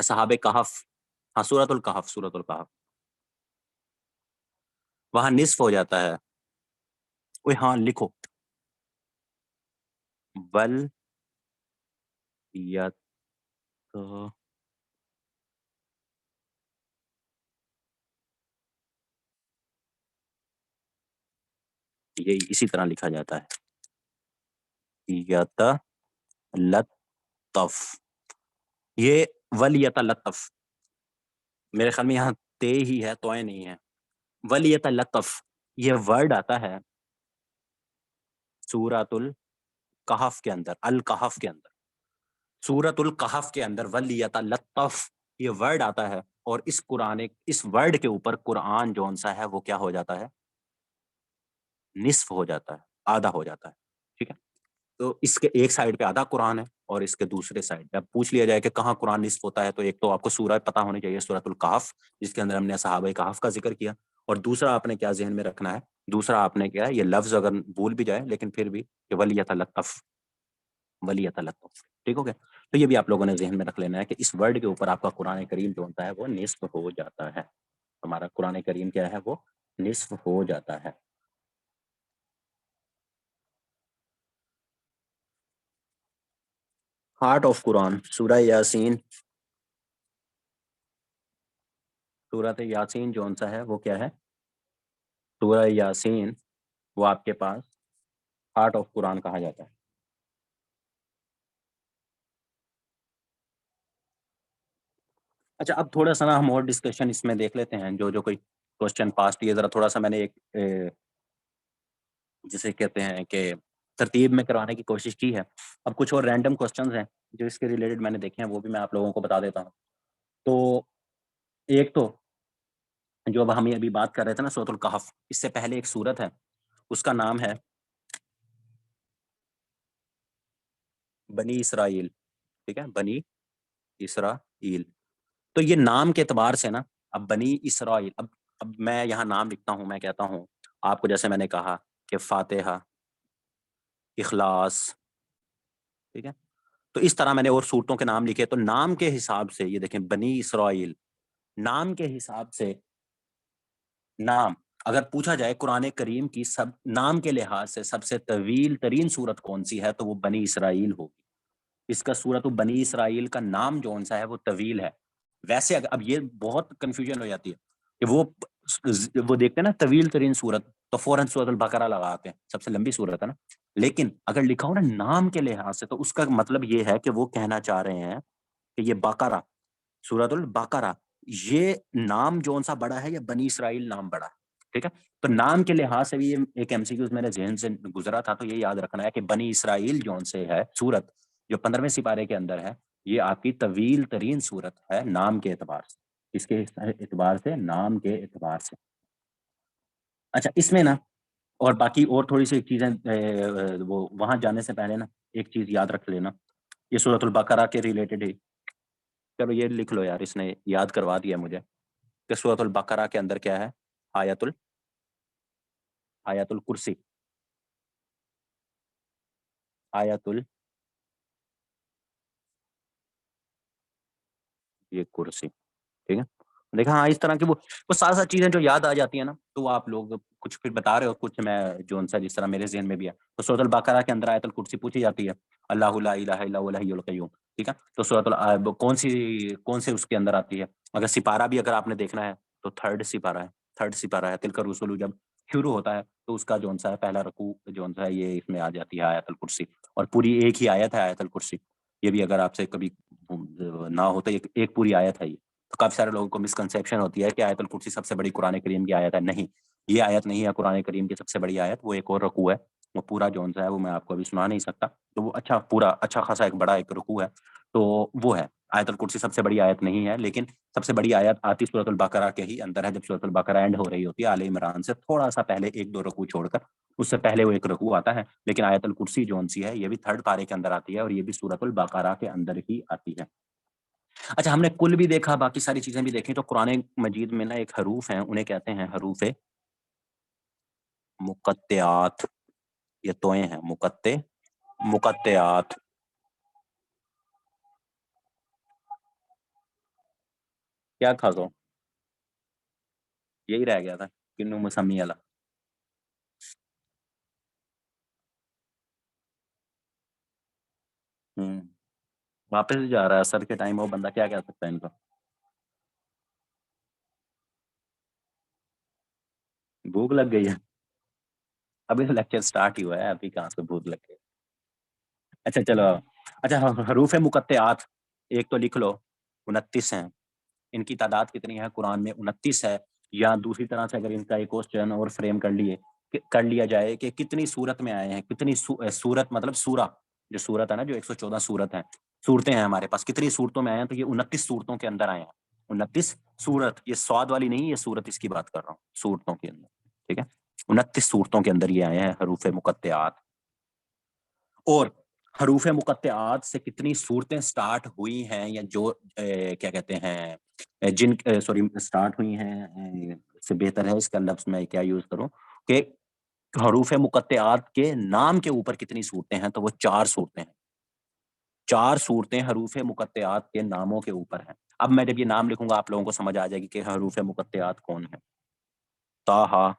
اصحاب کہف، ہاں سورۃ الکہف، سورۃ الکہف، وہاں نصف ہو جاتا ہے. اوے ہاں لکھو، بل یت، یہ اسی طرح لکھا جاتا ہے، یت لطف، یہ ولیت لطف، میرے خیال میں یہاں تے ہی ہے، توئے نہیں ہے. ولیت لطف یہ ورڈ آتا ہے سورۃ الکہف کے اندر، الکہف کے اندر، سورۃ الکہف کے اندر ولیت لطف یہ ورڈ آتا ہے. اور اس قرآن، اس ورڈ کے اوپر قرآن جون سا ہے وہ کیا ہو جاتا ہے، نصف ہو جاتا ہے، آدھا ہو جاتا ہے. ٹھیک ہے، تو اس کے ایک سائڈ پہ آدھا قرآن ہے اور اس کے دوسرے سائڈ پہ اب پوچھ لیا جائے کہ کہاں قرآن نصف ہوتا ہے، تو ایک تو آپ کو سورہ پتہ ہونی چاہیے، سورۃ الکہف، جس کے اندر ہم نے صحابہ کہف کا ذکر کیا. اور دوسرا آپ نے کیا ذہن میں رکھنا ہے، دوسرا آپ نے کیا ہے، یہ لفظ اگر بھول بھی جائے لیکن پھر بھی کہ ولیت لطف، ولیت لطف. ٹھیک ہو گیا، تو یہ بھی آپ لوگوں نے ذہن میں رکھ لینا ہے کہ اس ورڈ کے اوپر آپ کا قرآن کریم جو ہوتا ہے وہ نصف ہو جاتا ہے. ہمارا قرآن کریم کیا ہے، وہ نصف ہو جاتا ہے. ہارٹ آف قرآن سورہ یاسین، سورۃ یاسین جون سا ہے وہ کیا ہے، سورہ یاسین وہ آپ کے پاس ہارٹ آف قرآن کہا جاتا ہے. اچھا اب تھوڑا سا نا ہم اور ڈسکشن اس میں دیکھ لیتے ہیں، جو جو کوئی کوشچن پاسٹ یہ ذرا تھوڑا سا میں نے ایک جسے کہتے ہیں کہ ترتیب میں کروانے کی کوشش کی ہے. اب کچھ اور رینڈم کوشچنز ہیں جو اس کے ریلیٹڈ میں نے دیکھے ہیں، وہ بھی میں آپ لوگوں کو بتا دیتا ہوں. تو ایک تو جو اب ہم ابھی بات کر رہے تھے نا سورۃ الکہف، اس سے پہلے ایک سورت ہے، اس کا نام ہے بنی اسرائیل. ٹھیک ہے، بنی اسرائیل. تو یہ نام کے اعتبار سے نا، اب بنی اسرائیل، اب میں یہاں نام لکھتا ہوں، میں کہتا ہوں آپ کو، جیسے میں نے کہا کہ فاتحہ، اخلاص. ٹھیک ہے، تو اس طرح میں نے اور صورتوں کے نام لکھے. تو نام کے حساب سے یہ دیکھیں بنی اسرائیل، نام کے حساب سے، نام اگر پوچھا جائے قرآن کریم کی سب نام کے لحاظ سے سب سے طویل ترین سورت کون سی ہے، تو وہ بنی اسرائیل ہوگی. اس کا سورت بنی اسرائیل کا نام جو سا ہے وہ طویل ہے. ویسے اب یہ بہت کنفیوژن ہو جاتی ہے کہ وہ دیکھتے ہیں نا طویل ترین سورت تو فوراً سورت البقرہ لگاتے ہیں، سب سے لمبی سورت ہے نا. لیکن اگر لکھا ہو نا نام کے لحاظ سے، تو اس کا مطلب یہ ہے کہ وہ کہنا چاہ رہے ہیں کہ یہ بقرہ، سورت البقرہ، یہ نام جون سا بڑا ہے یا بنی اسرائیل نام بڑا ہے. ٹھیک ہے، تو نام کے لحاظ سے بھی ایک ایم سی کیو میرے ذہن سے گزرا تھا، تو یہ یاد رکھنا ہے کہ بنی اسرائیل جون سے ہے سورت جو 15ویں سپارے کے اندر ہے، یہ آپ کی طویل ترین سورت ہے نام کے اعتبار سے. اس کے اعتبار سے، نام کے اعتبار سے. اچھا اس میں نا اور باقی اور تھوڑی سی چیزیں وہ وہاں جانے سے پہلے نا ایک چیز یاد رکھ لینا، یہ سورۃ البقرہ کے ریلیٹڈ ہی، چلو یہ لکھ لو یار، اس نے یاد کروا دیا مجھے کہ سورۃ البقرہ کے اندر کیا ہے، آیت الکرسی، آیت یہ کرسی. ٹھیک ہے، دیکھا ہاں، اس طرح کی وہ ساتھ ساتھ چیزیں جو یاد آ جاتی ہیں نا، تو وہ آپ لوگ کچھ پھر بتا رہے ہو، کچھ میں جو سا جس طرح میرے ذہن میں بھی ہے. تو سورۃ البقرہ کے اندر آیت الکرسی پوچھی جاتی ہے، اللہ لا الہ الا هو الحی القیوم. ٹھیک ہے، تو کون سے اس کے اندر آتی ہے. اگر سپارہ بھی اگر آپ نے دیکھنا ہے تو تھرڈ سپارہ ہے، تھرڈ سپارہ ہے. تلک الرسل جب شروع ہوتا ہے تو اس کا جو سا ہے پہلا رکوع جو سا ہے یہ اس میں آ جاتی ہے آیت الکرسی. اور پوری ایک ہی آیت ہے آیت الکرسی. یہ بھی اگر آپ سے کبھی نہ ہو تو ایک پوری آیت ہے یہ. تو کافی سارے لوگوں کو مسکنسیپشن ہوتی ہے کہ آیت الکرسی سب سے بڑی قرآن کریم کی آیت ہے. نہیں، یہ آیت نہیں ہے قرآن کریم کی سب سے بڑی آیت، وہ ایک اور رکوع ہے. وہ پورا جون سا ہے وہ میں آپ کو ابھی سنا نہیں سکتا. تو وہ اچھا خاصا ایک بڑا ایک رکوع ہے. تو وہ ہے، آیت الکرسی سب سے بڑی آیت نہیں ہے، لیکن سب سے بڑی آیت آتی سورۃ البقرہ کے ہی اندر ہے، جب سورۃ البقرہ اینڈ ہو رہی ہوتی ہے آل عمران سے تھوڑا سا پہلے ایک دو رکوع چھوڑ کر. اس سے پہلے وہ ایک رکوع آتا ہے. لیکن آیت الکرسی جون سی ہے یہ بھی تھرڈ پارے کے اندر آتی ہے، اور یہ بھی سورۃ البقرہ کے اندر ہی آتی ہے. اچھا ہم نے کل بھی دیکھا، باقی ساری چیزیں بھی دیکھی. تو قرآن مجید میں نا ایک حروف ہیں، انہیں کہتے ہیں حروف مقطعات. یہ توئیں ہیں، مقطعات. کیا کھا گا؟ یہی رہ گیا تھا کنو مسمی والا. واپس جا رہا ہے سر کے ٹائم, وہ بندہ کیا کہہ سکتا ہے ان کو. بھوک لگ گئی ہے. ابھی تو لیکچر سٹارٹ ہی ہوا ہے, ابھی کہاں سے بھوک لگ گئی. اچھا چلو. اچھا حروف مقطعات ایک تو لکھ لو, 29 ہیں. ان کی تعداد کتنی ہے قرآن میں؟ 29 ہے. یا دوسری طرح سے اگر ان کا ایک کوسچن اور فریم کر لیا جائے کہ کتنی صورت میں آئے ہیں, کتنی صورت مطلب سورہ, جو صورت ہے نا, جو 114 صورت ہیں, صورتیں ہیں ہمارے پاس, کتنی صورتوں میں آئے ہیں, تو یہ 29 صورتوں کے اندر آئے ہیں. 29 صورت, یہ سواد والی نہیں, یہ صورت اس کی بات کر رہا ہوں, صورتوں کے اندر. ٹھیک ہے, 29 صورتوں کے اندر یہ آئے ہیں حروف مقطعات. اور حروف مقطعات سے کتنی صورتیں سٹارٹ ہوئی ہیں, یا جو کیا کہتے ہیں جن سوری سٹارٹ ہوئی ہیں, سے بہتر ہے اس کا لفظ میں کیا یوز کروں, کہ حروف مقطعات کے نام کے اوپر کتنی صورتیں ہیں, تو وہ 4 صورتیں ہیں. 4 صورتیں حروف مقطعات کے ناموں کے اوپر ہیں. اب میں جب یہ نام لکھوں گا آپ لوگوں کو سمجھ آ جائے گی کہ حروف مقطعات کون ہیں. طٰہٰ,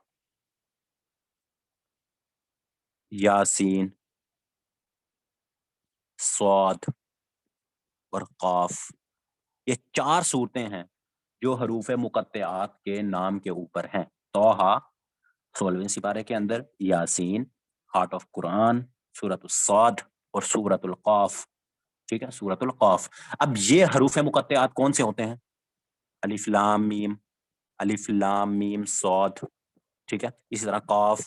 یاسین, صاد اور قاف. یہ 4 صورتیں ہیں جو حروف مقطعات کے نام کے اوپر ہیں. طٰہٰ 16ویں سپارے کے اندر, یاسین ہارٹ آف قرآن, سورۃ الصاد اور سورۃ القاف. ٹھیک ہے, سورۃ القاف. اب یہ حروف مقطعات کون سے ہوتے ہیں؟ الف لام میم, الف لام میم صاد. ٹھیک ہے, اسی طرح قاف,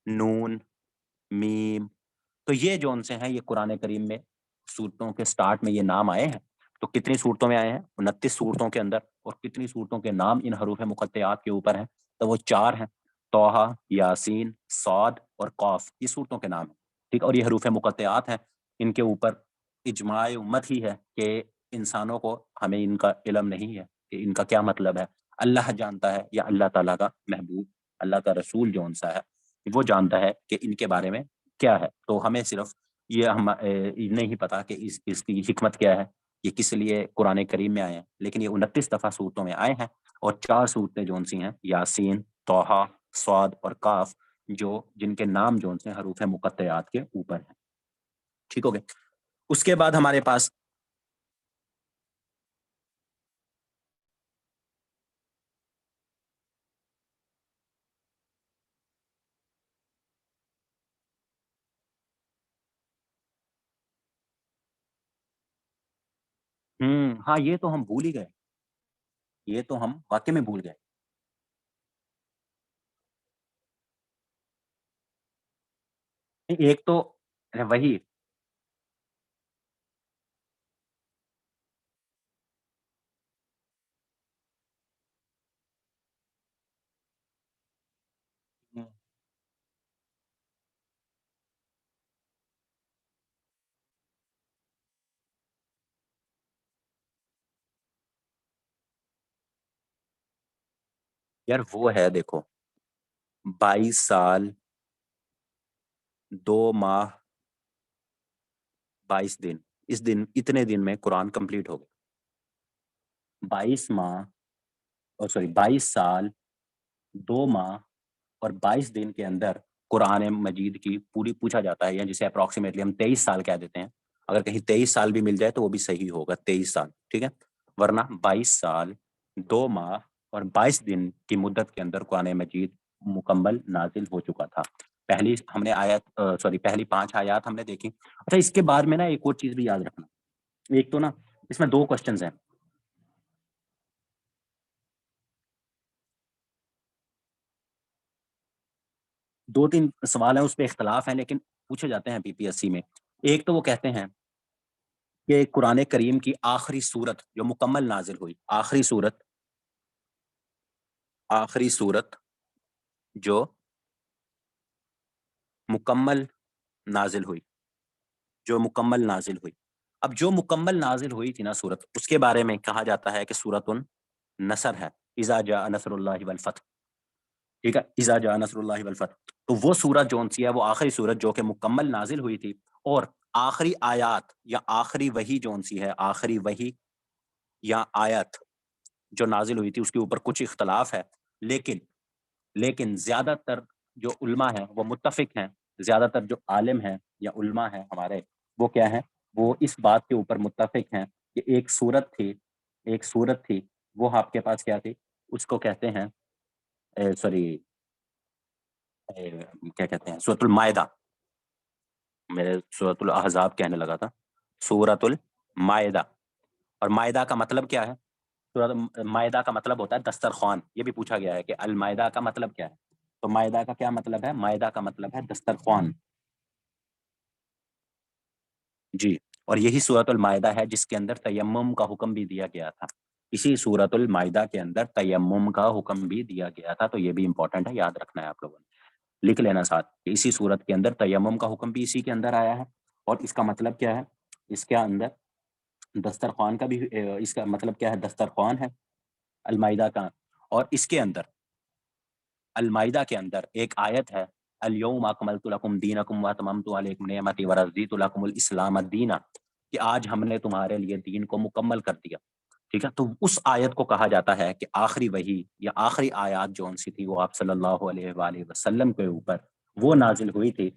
نون, میم. تو یہ جو ان سے ہیں, یہ قرآن کریم میں صورتوں کے سٹارٹ میں یہ نام آئے ہیں. تو کتنی صورتوں میں آئے ہیں؟ 29 صورتوں کے اندر. اور کتنی صورتوں کے نام ان حروف مقطعات کے اوپر ہیں؟ تو وہ 4 ہیں. طٰہٰ, یاسین, صاد اور قاف, یہ صورتوں کے نام ہیں. ٹھیک, اور یہ حروف مقطعات ہیں. ان کے اوپر اجماع امت ہی ہے کہ انسانوں کو, ہمیں ان کا علم نہیں ہے کہ ان کا کیا مطلب ہے. اللہ جانتا ہے, یا اللہ تعالیٰ کا محبوب, اللہ کا رسول جو ان سا ہے, وہ جانتا ہے کہ ان کے بارے میں کیا ہے. تو ہمیں صرف یہ نہیں پتا کہ اس کی حکمت کیا ہے, یہ کس لیے قرآن کریم میں آئے ہیں. لیکن یہ 29 دفعہ صورتوں میں آئے ہیں, اور 4 صورتیں جو سی ہیں, یاسین, طٰہٰ, صاد اور قاف, جو جن کے نام جو سے حروف مقطعات کے اوپر ہیں. ٹھیک ہو گئے. اس کے بعد ہمارے پاس ہاں, یہ تو ہم بھول ہی گئے, یہ تو ہم واقع میں بھول گئے. ایک تو وہی, یار وہ ہے, دیکھو 22 سال 2 ماہ 22 دن, اس دن اتنے دن میں قرآن کمپلیٹ ہو گیا. 22 ماہ, اور سوری 22 سال 2 ماہ اور 22 دن کے اندر قرآن مجید کی پوری پوچھا جاتا ہے, یا جسے اپروکسیمیٹلی ہم 23 سال کہہ دیتے ہیں. اگر کہیں 23 سال بھی مل جائے تو وہ بھی صحیح ہوگا, 23 سال. ٹھیک ہے, ورنہ 22 سال 2 ماہ اور 22 دن کی مدت کے اندر قرآن مجید مکمل نازل ہو چکا تھا. پہلی ہم نے آیت پہلی 5 آیات ہم نے دیکھی. اچھا, اس کے بعد میں نا ایک اور چیز بھی یاد رکھنا. ایک تو نا اس میں 2 کوسچنز ہیں, 2-3 سوال ہیں, اس پہ اختلاف ہیں, لیکن پوچھے جاتے ہیں پی پی ایس سی میں. ایک تو وہ کہتے ہیں کہ قرآن کریم کی آخری صورت جو مکمل نازل ہوئی, آخری صورت جو مکمل نازل ہوئی, اب جو مکمل نازل ہوئی تھی نا صورت, اس کے بارے میں کہا جاتا ہے کہ سورۃ النصر ہے, اذا جاء نصر اللہ والفتح. ٹھیک ہے, اذا جاء نصر اللہ والفتح. تو وہ سورت جو سی ہے, وہ آخری سورت جو کہ مکمل نازل ہوئی تھی. اور آخری آیات یا آخری وحی جو سی ہے, آخری وحی یا آیت جو نازل ہوئی تھی اس کے اوپر کچھ اختلاف ہے، لیکن زیادہ تر جو علماء ہیں وہ متفق ہیں، زیادہ تر جو عالم ہیں یا علماء ہیں ہمارے، وہ کیا ہیں، وہ اس بات کے اوپر متفق ہیں کہ ایک سورت تھی وہ آپ کے پاس کیا تھی، اس کو کہتے ہیں سوری کیا کہتے ہیں، سورۃ المائدہ، میرے سورۃ الاحزاب کہنے لگا تھا، سورۃ المائدہ۔ اور مائدہ کا مطلب کیا ہے؟ سورۃ مائدہ کا مطلب ہوتا ہے دسترخوان، یہ بھی پوچھا گیا ہے کہ المائدہ کا مطلب کیا ہے، تو مائدہ کا کیا مطلب ہے؟ مائدہ کا مطلب ہے دسترخوان، جی۔ اور یہی سورۃ المائدہ ہے جس کے اندر تیمم کا حکم بھی دیا گیا تھا، اسی سورۃ المائدہ کے اندر تیمم کا حکم بھی دیا گیا تھا، تو یہ بھی امپورٹنٹ ہے، یاد رکھنا ہے آپ لوگوں نے، لکھ لینا ساتھ کہ اسی سورت کے اندر تیمم کا حکم بھی اسی کے اندر آیا ہے، اور اس کا مطلب کیا ہے، اس کے اندر دسترخوان کا بھی اس کا مطلب کیا ہے، دسترخوان ہے المائدہ کا۔ اور اس کے اندر المائدہ کے اندر ایک آیت ہے، الیوم اکملت لکم دینکم واتممت علیکم نعمتی ورضیت لکم الاسلام دینا، کہ آج ہم نے تمہارے لیے دین کو مکمل کر دیا، ٹھیک ہے۔ تو اس آیت کو کہا جاتا ہے کہ آخری وحی یا آخری آیات جو ان سی تھی وہ آپ صلی اللہ علیہ وآلہ وسلم کے اوپر وہ نازل ہوئی تھی،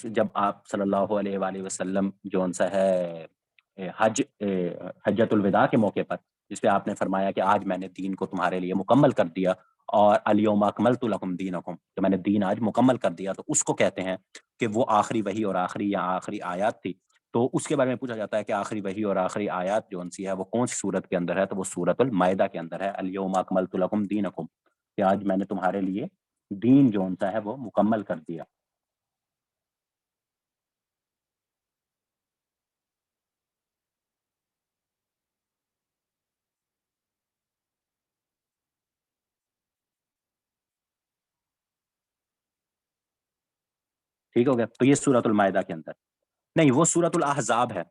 جب آپ صلی اللہ علیہ وآلہ وسلم جو ان سا ہے حجۃ الوداع کے موقع پر، جس پہ آپ نے فرمایا کہ آج میں نے دین کو تمہارے لیے مکمل کر دیا، اور الیوم اکملت لکم دینکم، تو میں نے دین آج مکمل کر دیا، تو اس کو کہتے ہیں کہ وہ آخری وحی اور آخری آیات تھی۔ تو اس کے بارے میں پوچھا جاتا ہے کہ آخری وحی اور آخری آیات جو ان سی ہے وہ کون سی صورت کے اندر ہے، تو وہ سورۃ المائدہ کے اندر ہے، الیوم اکملت لکم دینکم، کہ آج میں نے تمہارے لیے دین جو ان سا ہے وہ مکمل کر دیا۔ ٹھیک ہو گیا، تو یہ سورۃ المائدہ کے اندر نہیں، وہ سورۃ الاحزاب ہے،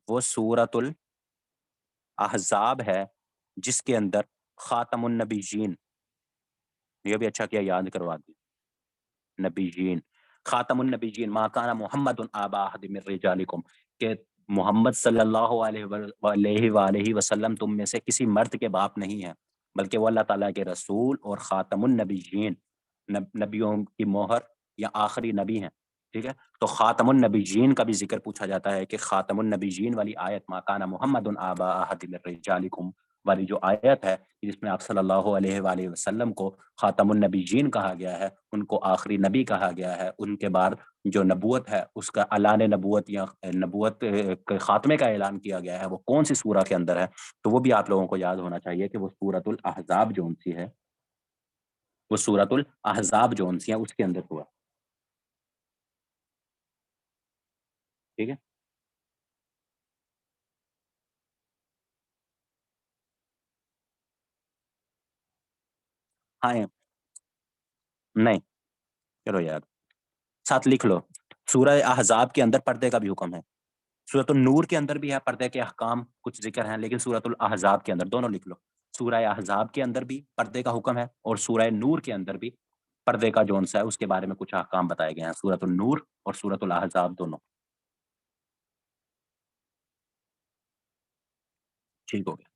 وہ سورۃ الاحزاب ہے جس کے اندر خاتم النبیین، یہ بھی اچھا کیا یاد کروا دی، نبیین، خاتم النبیین، ما کان محمد آبا احد من رجالکم، کہ محمد صلی اللہ علیہ وآلہ وسلم تم میں سے کسی مرد کے باپ نہیں ہے، بلکہ وہ اللہ تعالیٰ کے رسول اور خاتم النبیین، نبیوں کی مہر یا آخری نبی ہیں، ٹھیک ہے۔ تو خاتم النبیین کا بھی ذکر پوچھا جاتا ہے کہ خاتم النبیین والی آیت، ما کان محمد آبا احد من رجالکم والی جو آیت ہے، جس میں آپ صلی اللہ علیہ وآلہ وسلم کو خاتم النبیین کہا گیا ہے، ان کو آخری نبی کہا گیا ہے، ان کے بعد جو نبوت ہے اس کا اعلان نبوت یا نبوت کے خاتمے کا اعلان کیا گیا ہے، وہ کون سی سورہ کے اندر ہے، تو وہ بھی آپ لوگوں کو یاد ہونا چاہیے کہ وہ سورۃ الاحزاب جو ان سی ہے، وہ سورۃ الاحزاب جو ان سی ہے اس کے اندر ہوا، ٹھیک ہے۔ ہاں نہیں، چلو یار ساتھ لکھ لو، سورہ احزاب کے اندر پردے کا بھی حکم ہے، سورۃ النور کے اندر بھی ہے پردے کے احکام کچھ ذکر ہیں، لیکن سورۃ الاحزاب کے اندر، دونوں لکھ لو، سورہ احزاب کے اندر بھی پردے کا حکم ہے، اور سورہ نور کے اندر بھی پردے کا جون سا ہے اس کے بارے میں کچھ احکام بتائے گئے ہیں، سورۃ النور اور سورۃ الاحزاب دونوں، ٹھیک ہو گیا۔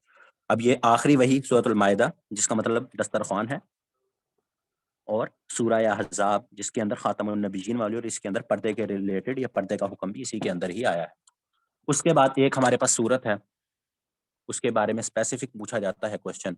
اب یہ آخری وہی سورۃ المائدہ جس کا مطلب دسترخوان ہے، اور سورہ احزاب جس کے اندر خاتم النبیین والی، اور اس کے اندر پردے کے ریلیٹڈ یا پردے کا حکم بھی اسی کے اندر ہی آیا ہے۔ اس کے بعد ایک ہمارے پاس سورت ہے، اس کے بارے میں اسپیسیفک پوچھا جاتا ہے کوشچن،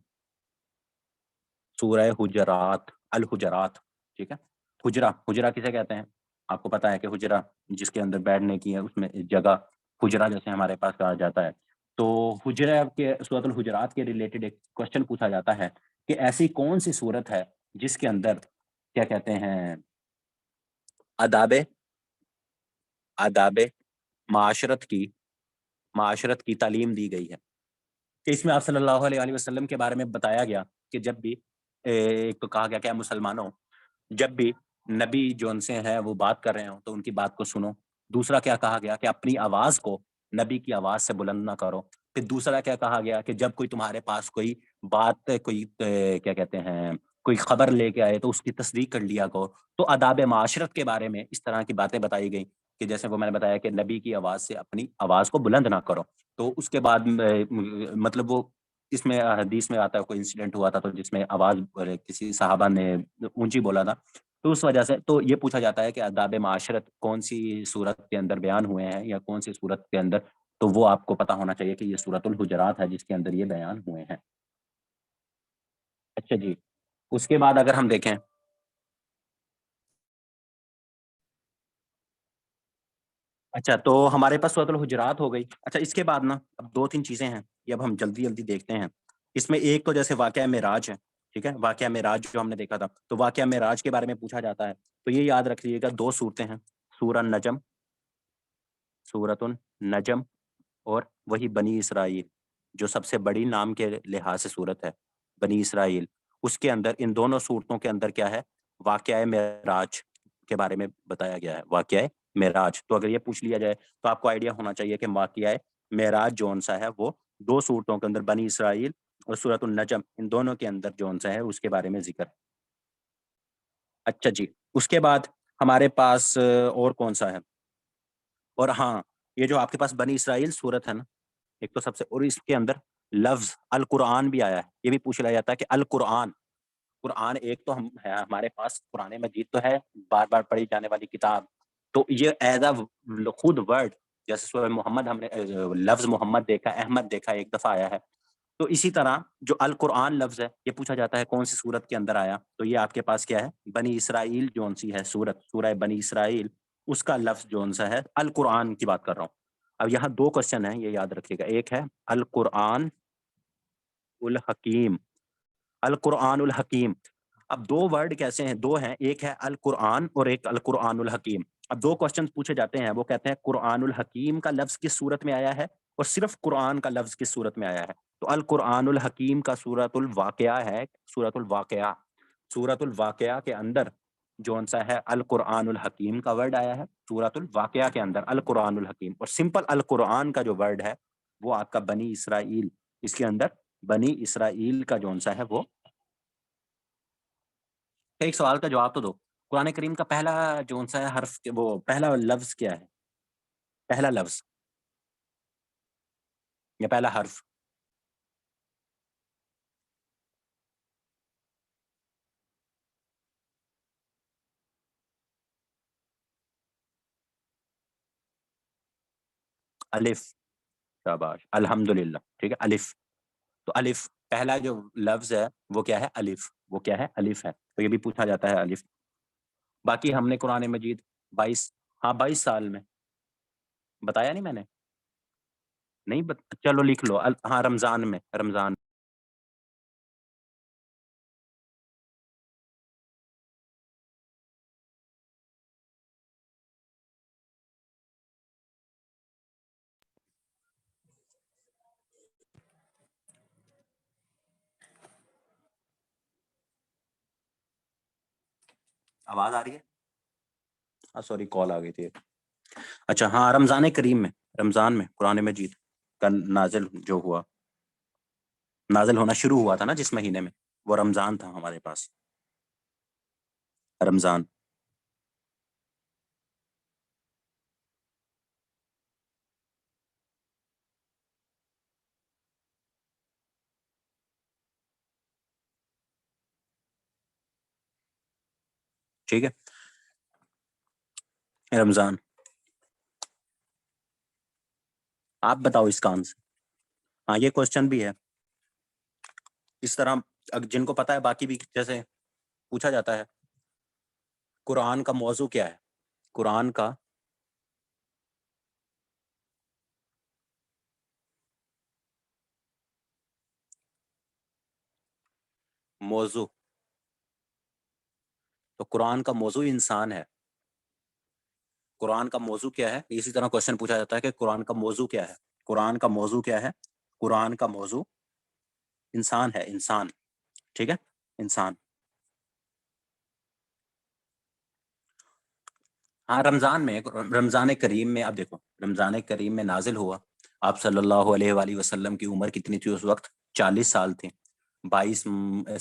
سورہ حجرات، الحجرات، ٹھیک ہے۔ حجرہ کسے کہتے ہیں؟ آپ کو پتا ہے کہ حجرہ جس کے اندر بیٹھنے کی ہے، اس میں جگہ حجرہ جیسے ہمارے پاس کہا جاتا ہے، تو حجرہ کے سورۃ الحجرات کے ریلیٹڈ ایک کوشچن پوچھا جاتا ہے کہ ایسی کون سی صورت ہے جس کے اندر کیا کہتے ہیں، آداب آداب معاشرت کی تعلیم دی گئی ہے، کہ اس میں آپ صلی اللہ علیہ وآلہ وسلم کے بارے میں بتایا گیا کہ جب بھی ایک تو کہا گیا کہ مسلمانوں، جب بھی نبی جو ان سے ہیں وہ بات کر رہے ہوں تو ان کی بات کو سنو، دوسرا کیا کہا گیا کہ اپنی آواز کو نبی کی آواز سے بلند نہ کرو، پھر دوسرا کیا کہا گیا کہ جب کوئی تمہارے پاس کوئی بات، کوئی کیا کہتے ہیں، کوئی خبر لے کے آئے تو اس کی تصدیق کر لیا کرو، تو آداب معاشرت کے بارے میں اس طرح کی باتیں بتائی گئی، کہ جیسے وہ میں نے بتایا کہ نبی کی آواز سے اپنی آواز کو بلند نہ کرو، تو اس کے بعد مطلب وہ اس میں حدیث میں آتا ہے کوئی انسیڈنٹ ہوا تھا تو جس میں آواز کسی صحابہ نے اونچی بولا تھا، تو اس وجہ سے تو یہ پوچھا جاتا ہے کہ آداب معاشرت کون سی صورت کے اندر بیان ہوئے ہیں یا کون سی صورت کے اندر، تو وہ آپ کو پتا ہونا چاہیے کہ یہ سورۃ الحجرات ہے جس کے اندر یہ بیان ہوئے ہیں۔ اچھا جی، اس کے بعد اگر ہم دیکھیں، اچھا تو ہمارے پاس سورۃ الحجرات ہو گئی۔ اچھا اس کے بعد نا اب دو تین چیزیں ہیں، یہ اب ہم جلدی جلدی دیکھتے ہیں۔ اس میں ایک تو جیسے واقعہ معراج ہے، ٹھیک ہے، واقعہ معراج جو ہم نے دیکھا تھا، تو واقعہ معراج کے بارے میں پوچھا جاتا ہے، تو یہ یاد رکھ لیجیے گا، دو صورتیں ہیں، سورہ نجم، سورۃ النجم، اور وہی بنی اسرائیل جو سب سے بڑی نام کے لحاظ سے صورت ہے، بنی اسرائیل۔ اس کے اندر ان دونوں صورتوں کے اندر کیا ہے، واقعہ معراج کے بارے میں بتایا گیا ہے، واقعہ معراج۔ تو اگر یہ پوچھ لیا جائے تو آپ کو آئیڈیا ہونا چاہیے کہ واقعہ معراج جون سا ہے وہ دو صورتوں کے اندر، بنی اسرائیل اور سورۃ النجم، ان دونوں کے اندر جون سا ہے اس کے بارے میں ذکر۔ اچھا جی، اس کے بعد ہمارے پاس اور کون سا ہے، اور ہاں یہ جو آپ کے پاس بنی اسرائیل صورت ہے نا، ایک تو سب سے، اور اس کے اندر لفظ القرآن بھی آیا ہے، یہ بھی پوچھ لیا جاتا ہے کہ القرآن، قرآن ایک تو ہم ہے ہمارے پاس قرآن مجید تو ہے بار بار پڑھی جانے والی کتاب، تو یہ ایز اے خود ورڈ، جیسے سورہ محمد ہم نے لفظ محمد دیکھا، احمد دیکھا، ایک دفعہ آیا ہے، تو اسی طرح جو القرآن لفظ ہے یہ پوچھا جاتا ہے کون سی صورت کے اندر آیا، تو یہ آپ کے پاس کیا ہے، بنی اسرائیل جون سی ہے صورت، سورہ بنی اسرائیل، اس کا لفظ جون سا ہے، القرآن کی بات کر رہا ہوں۔ اب یہاں دو کوشچن ہیں، یہ یاد رکھیے گا، ایک ہے القرآن الحکیم، القرآن الحکیم۔ اب دو ورڈ کیسے ہیں، دو ہیں، ایک ہے القرآن اور ایک القرآن الحکیم۔ اب دو کوشچن پوچھے جاتے ہیں، وہ کہتے ہیں قرآن الحکیم کا لفظ کس صورت میں آیا ہے اور صرف قرآن کا لفظ کس صورت میں آیا ہے، تو القرآن الحکیم کا سورۃ الواقعہ ہے، سورۃ الواقعہ، سورۃ الواقعہ کے اندر جون سا ہے القرآن الحکیم کا ورڈ آیا ہے، سورۃ الواقعہ کے اندر القرآن الحکیم، اور سمپل القرآن کا جو ورڈ ہے وہ آپ کا بنی اسرائیل، اس کے اندر بنی اسرائیل کا جون سا ہے وہ۔ ایک سوال کا جواب تو دو، قرآن کریم کا پہلا جون سا ہے حرف، وہ پہلا لفظ کیا ہے، پہلا لفظ یا پہلا حرف؟ الف، شاباش، الحمدللہ، ٹھیک ہے، الف، تو الف پہلا جو لفظ ہے وہ کیا ہے، الف، وہ کیا ہے، الف ہے، تو یہ بھی پوچھا جاتا ہے الف۔ باقی ہم نے قرآن مجید 22، ہاں 22 سال میں بتایا نہیں میں نے، نہیں چلو لکھ لو، ہاں رمضان میں، رمضان۔ آواز آ رہی ہے؟ ہاں سوری کال آ گئی تھی۔ اچھا ہاں رمضان کریم میں، رمضان میں قرآن مجید کا نازل جو ہوا، نازل ہونا شروع ہوا تھا نا جس مہینے میں، وہ رمضان تھا ہمارے پاس، رمضان۔ ٹھیک ہے، رمضان، آپ بتاؤ اس کا آنسر۔ ہاں یہ کوشچن بھی ہے اس طرح، جن کو پتا ہے باقی بھی، جیسے پوچھا جاتا ہے قرآن کا موضوع کیا ہے، قرآن کا موضوع، تو قرآن کا موضوع انسان ہے، قرآن کا موضوع کیا ہے، اسی طرح کوشچن پوچھا جاتا ہے کہ قرآن کا موضوع کیا ہے، قرآن کا موضوع کیا ہے، قرآن کا موضوع انسان ہے، انسان، ٹھیک ہے، انسان۔ ہاں رمضان میں، رمضان کریم میں، اب دیکھو رمضان کریم میں نازل ہوا، آپ صلی اللہ علیہ وآلہ وسلم کی عمر کتنی تھی اس وقت، 40 سال تھے، 22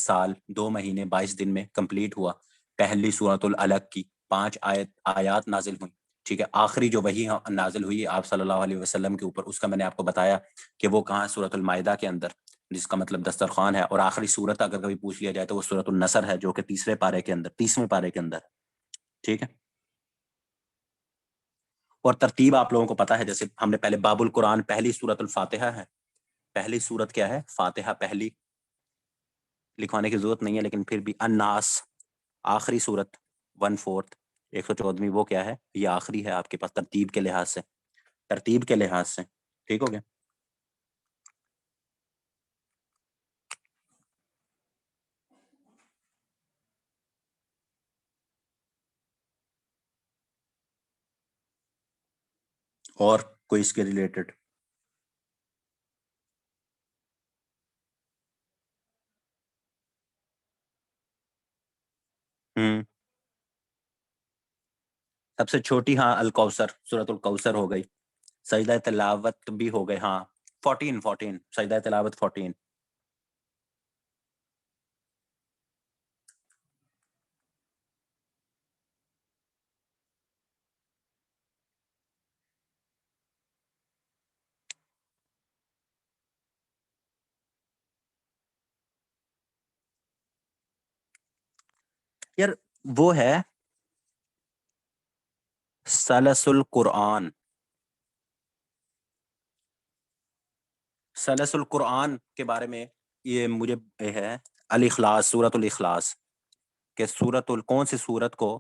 سال 2 مہینے 22 دن میں کمپلیٹ ہوا، پہلی سورۃ العلق کی 5 آیات نازل ہوئی، ٹھیک ہے، آخری جو وہی نازل ہوئی آپ صلی اللہ علیہ وسلم کے اوپر، اس کا میں نے آپ کو بتایا کہ وہ کہاں، سورۃ المائدہ کے اندر جس کا مطلب دسترخوان ہے، اور آخری سورت اگر کبھی پوچھ لیا جائے تو وہ سورۃ النصر ہے، جو کہ تیسرے پارے کے اندر، 30ویں پارے کے اندر، ٹھیک ہے۔ اور ترتیب آپ لوگوں کو پتا ہے، جیسے ہم نے پہلے باب القرآن، پہلی سورۃ الفاتحہ ہے، پہلی سورت کیا ہے؟ فاتحہ پہلی، لکھوانے کی ضرورت نہیں ہے لیکن پھر بھی الناس آخری سورت 1/4 114ویں، وہ کیا ہے؟ یہ آخری ہے آپ کے پاس ترتیب کے لحاظ سے، ترتیب کے لحاظ سے، ٹھیک ہو گیا۔ اور کوئی اس کے ریلیٹڈ؟ سب سے چھوٹی، ہاں الکوثر، سورۃ الکوثر ہو گئی، سجدہ تلاوت بھی ہو گئے، ہاں 14 سجدہ تلاوت 14۔ یار وہ ہے سلس القرآن، سلس القرآن کے بارے میں یہ مجھے ہے الاخلاص، سورۃ الاخلاص، کہ کون سی سورت کو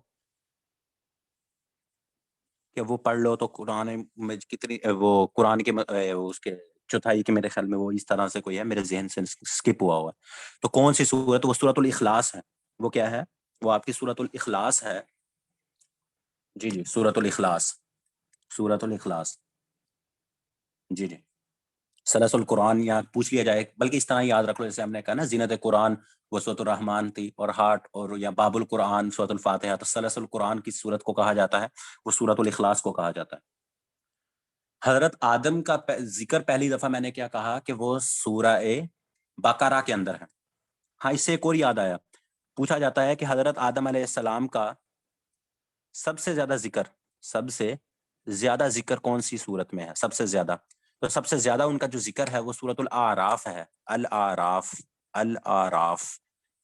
کہ وہ پڑھ لو تو قرآن میں کتنی وہ قرآن کے اس کے چوتھائی کے، میرے خیال میں وہ اس طرح سے کوئی ہے، میرے ذہن سے سکپ ہوا ہوا ہے، تو کون سی سورت؟ وہ سورۃ الاخلاص ہے۔ وہ کیا ہے؟ وہ آپ کی سورۃ الاخلاص ہے، جی جی سورۃ الاخلاص، سورۃ الاخلاص، جی جی۔ سلس القرآن یہاں پوچھ لیا جائے، بلکہ اس طرح یاد رکھ لو، جیسے ہم نے کہا نا زینت قرآن وہ سورۃ الرحمن تھی، اور ہارٹ اور یا باب القرآن سورۃ الفاتحہ، تو سلس القرآن کی سورت کو کہا جاتا ہے، وہ سورۃ الاخلاص کو کہا جاتا ہے۔ حضرت آدم کا ذکر پہلی دفعہ میں نے کیا کہا کہ وہ سورہ بقرہ کے اندر ہے۔ ہاں، اس سے ایک اور یاد آیا، پوچھا جاتا ہے کہ حضرت آدم علیہ السلام کا سب سے زیادہ ذکر، سب سے زیادہ ذکر کون سی صورت میں ہے؟ سب سے زیادہ، تو سب سے زیادہ ان کا جو ذکر ہے وہ سورۃ الاعراف ہے، الاعراف، الاعراف،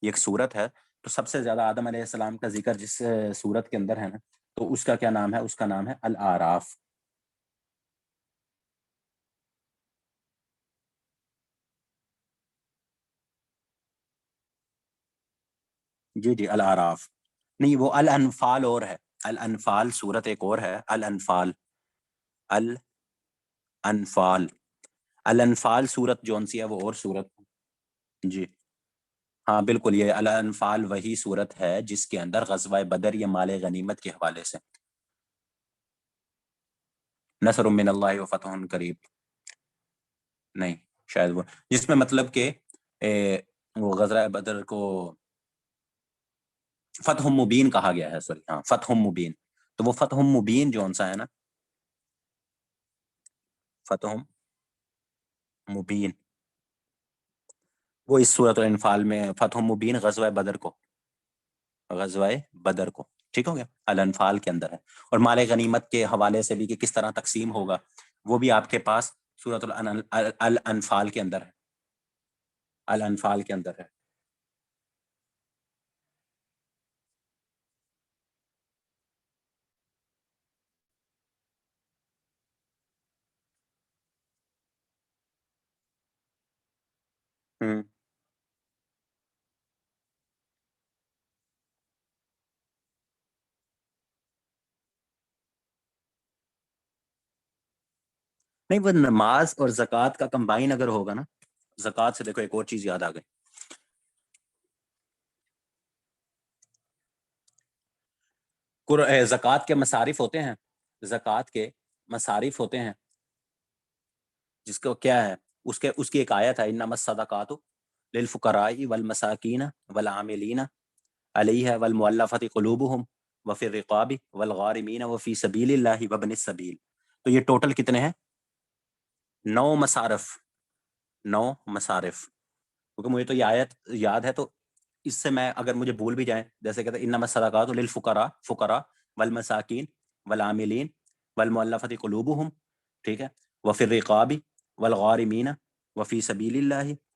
یہ ایک صورت ہے، تو سب سے زیادہ آدم علیہ السلام کا ذکر جس صورت کے اندر ہے نا، تو اس کا کیا نام ہے؟ اس کا نام ہے الاعراف، جی جی الاعراف، نہیں وہ الانفال اور ہے، الانفال صورت ایک اور ہے، الانفال، الانفال، الانفال صورت جون سی ہے وہ اور صورت، جی ہاں بالکل، یہ الانفال وہی صورت ہے جس کے اندر غزوہ بدر یا مال غنیمت کے حوالے سے نصر من اللہ و فتح قریب، نہیں شاید وہ جس میں مطلب کہ وہ غزوہ بدر کو فتح مبین کہا گیا ہے، سوری ہاں فتح مبین، تو وہ فتح مبین جون سا ہے نا، فتح مبین، وہ اس صورت الانفال میں فتح مبین غزوہ بدر کو، غزوہ بدر کو، ٹھیک ہو گیا، الانفال کے اندر ہے، اور مال غنیمت کے حوالے سے بھی کہ کس طرح تقسیم ہوگا، وہ بھی آپ کے پاس سورۃ الانفال کے اندر ہے، الانفال کے اندر ہے۔ ہوں، نہیں وہ نماز اور زکوٰۃ کا کمبائن اگر ہوگا نا، زکوٰۃ سے دیکھو ایک اور چیز یاد آ گئی، زکوٰۃ کے مصارف ہوتے ہیں، زکوٰۃ کے مصارف ہوتے ہیں، جس کو کیا ہے، اس کی ایک آیت ہے، انما الصدقات للفقراء والمساکین والعاملین علیہ والمؤلفۃ قلوبہم وفی الرقاب والغارمین وفی سبیل اللہ وابن السبیل، تو یہ ٹوٹل کتنے ہیں؟ 9 مصارف، 9 مصارف، کیونکہ مجھے تو یہ آیت یاد ہے، تو اس سے میں اگر مجھے بھول بھی جائیں، جیسے کہتے ہیں انما الصدقات للفقراء، فقراء والمساکین والعاملین والمؤلفۃ قلوبہم، ٹھیک ہے، وفی الرقاب والغارمین وفی سبیل اللہ